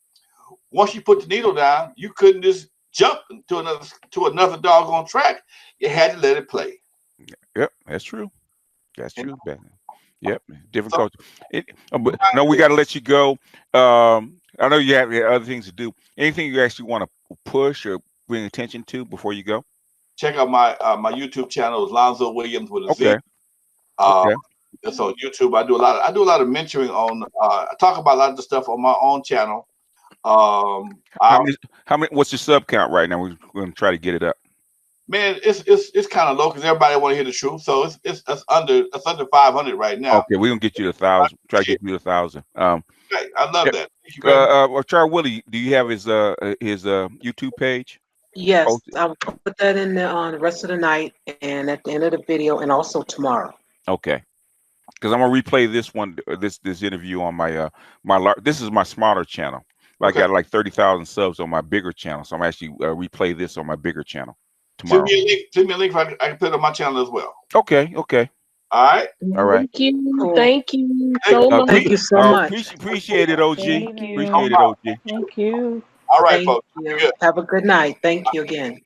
once you put the needle down, you couldn't just jump to another doggone track. You had to let it play. Yep, that's true. That's true. Yep, different So, culture. But no, we got to let you go. I know you have other things to do. Anything you actually want to push or bring attention to before you go? check out my YouTube channel. Is Lonzo Williams with a Z. Okay. Okay. It's on YouTube. I do a lot of mentoring on. I talk about a lot of the stuff on my own channel. How many? What's your sub count right now? We're going to try to get it up. Man, it's kind of low because everybody want to hear the truth. So it's under 500 right now. Okay, we're gonna get you to 1,000. Try to get you to 1,000. Right. I love that. Thank you very much. Try Willie. Do you have his YouTube page? Yes, Posted? I will put that in there on the rest of the night and at the end of the video and also tomorrow. Okay. Because I'm gonna replay this one, this interview on my this is my smaller channel. I got like 30,000 subs on my bigger channel, so I'm actually replay this on my bigger channel tomorrow. Send me a link. I can put it on my channel as well. Okay. Okay. All right. All right. Thank you. Cool. Thank you so much. Thank you so much. Appreciate it, OG. Thank you. Appreciate it, OG. Thank you. All right, Thank folks. you. Good. Have a good night. Thank you again.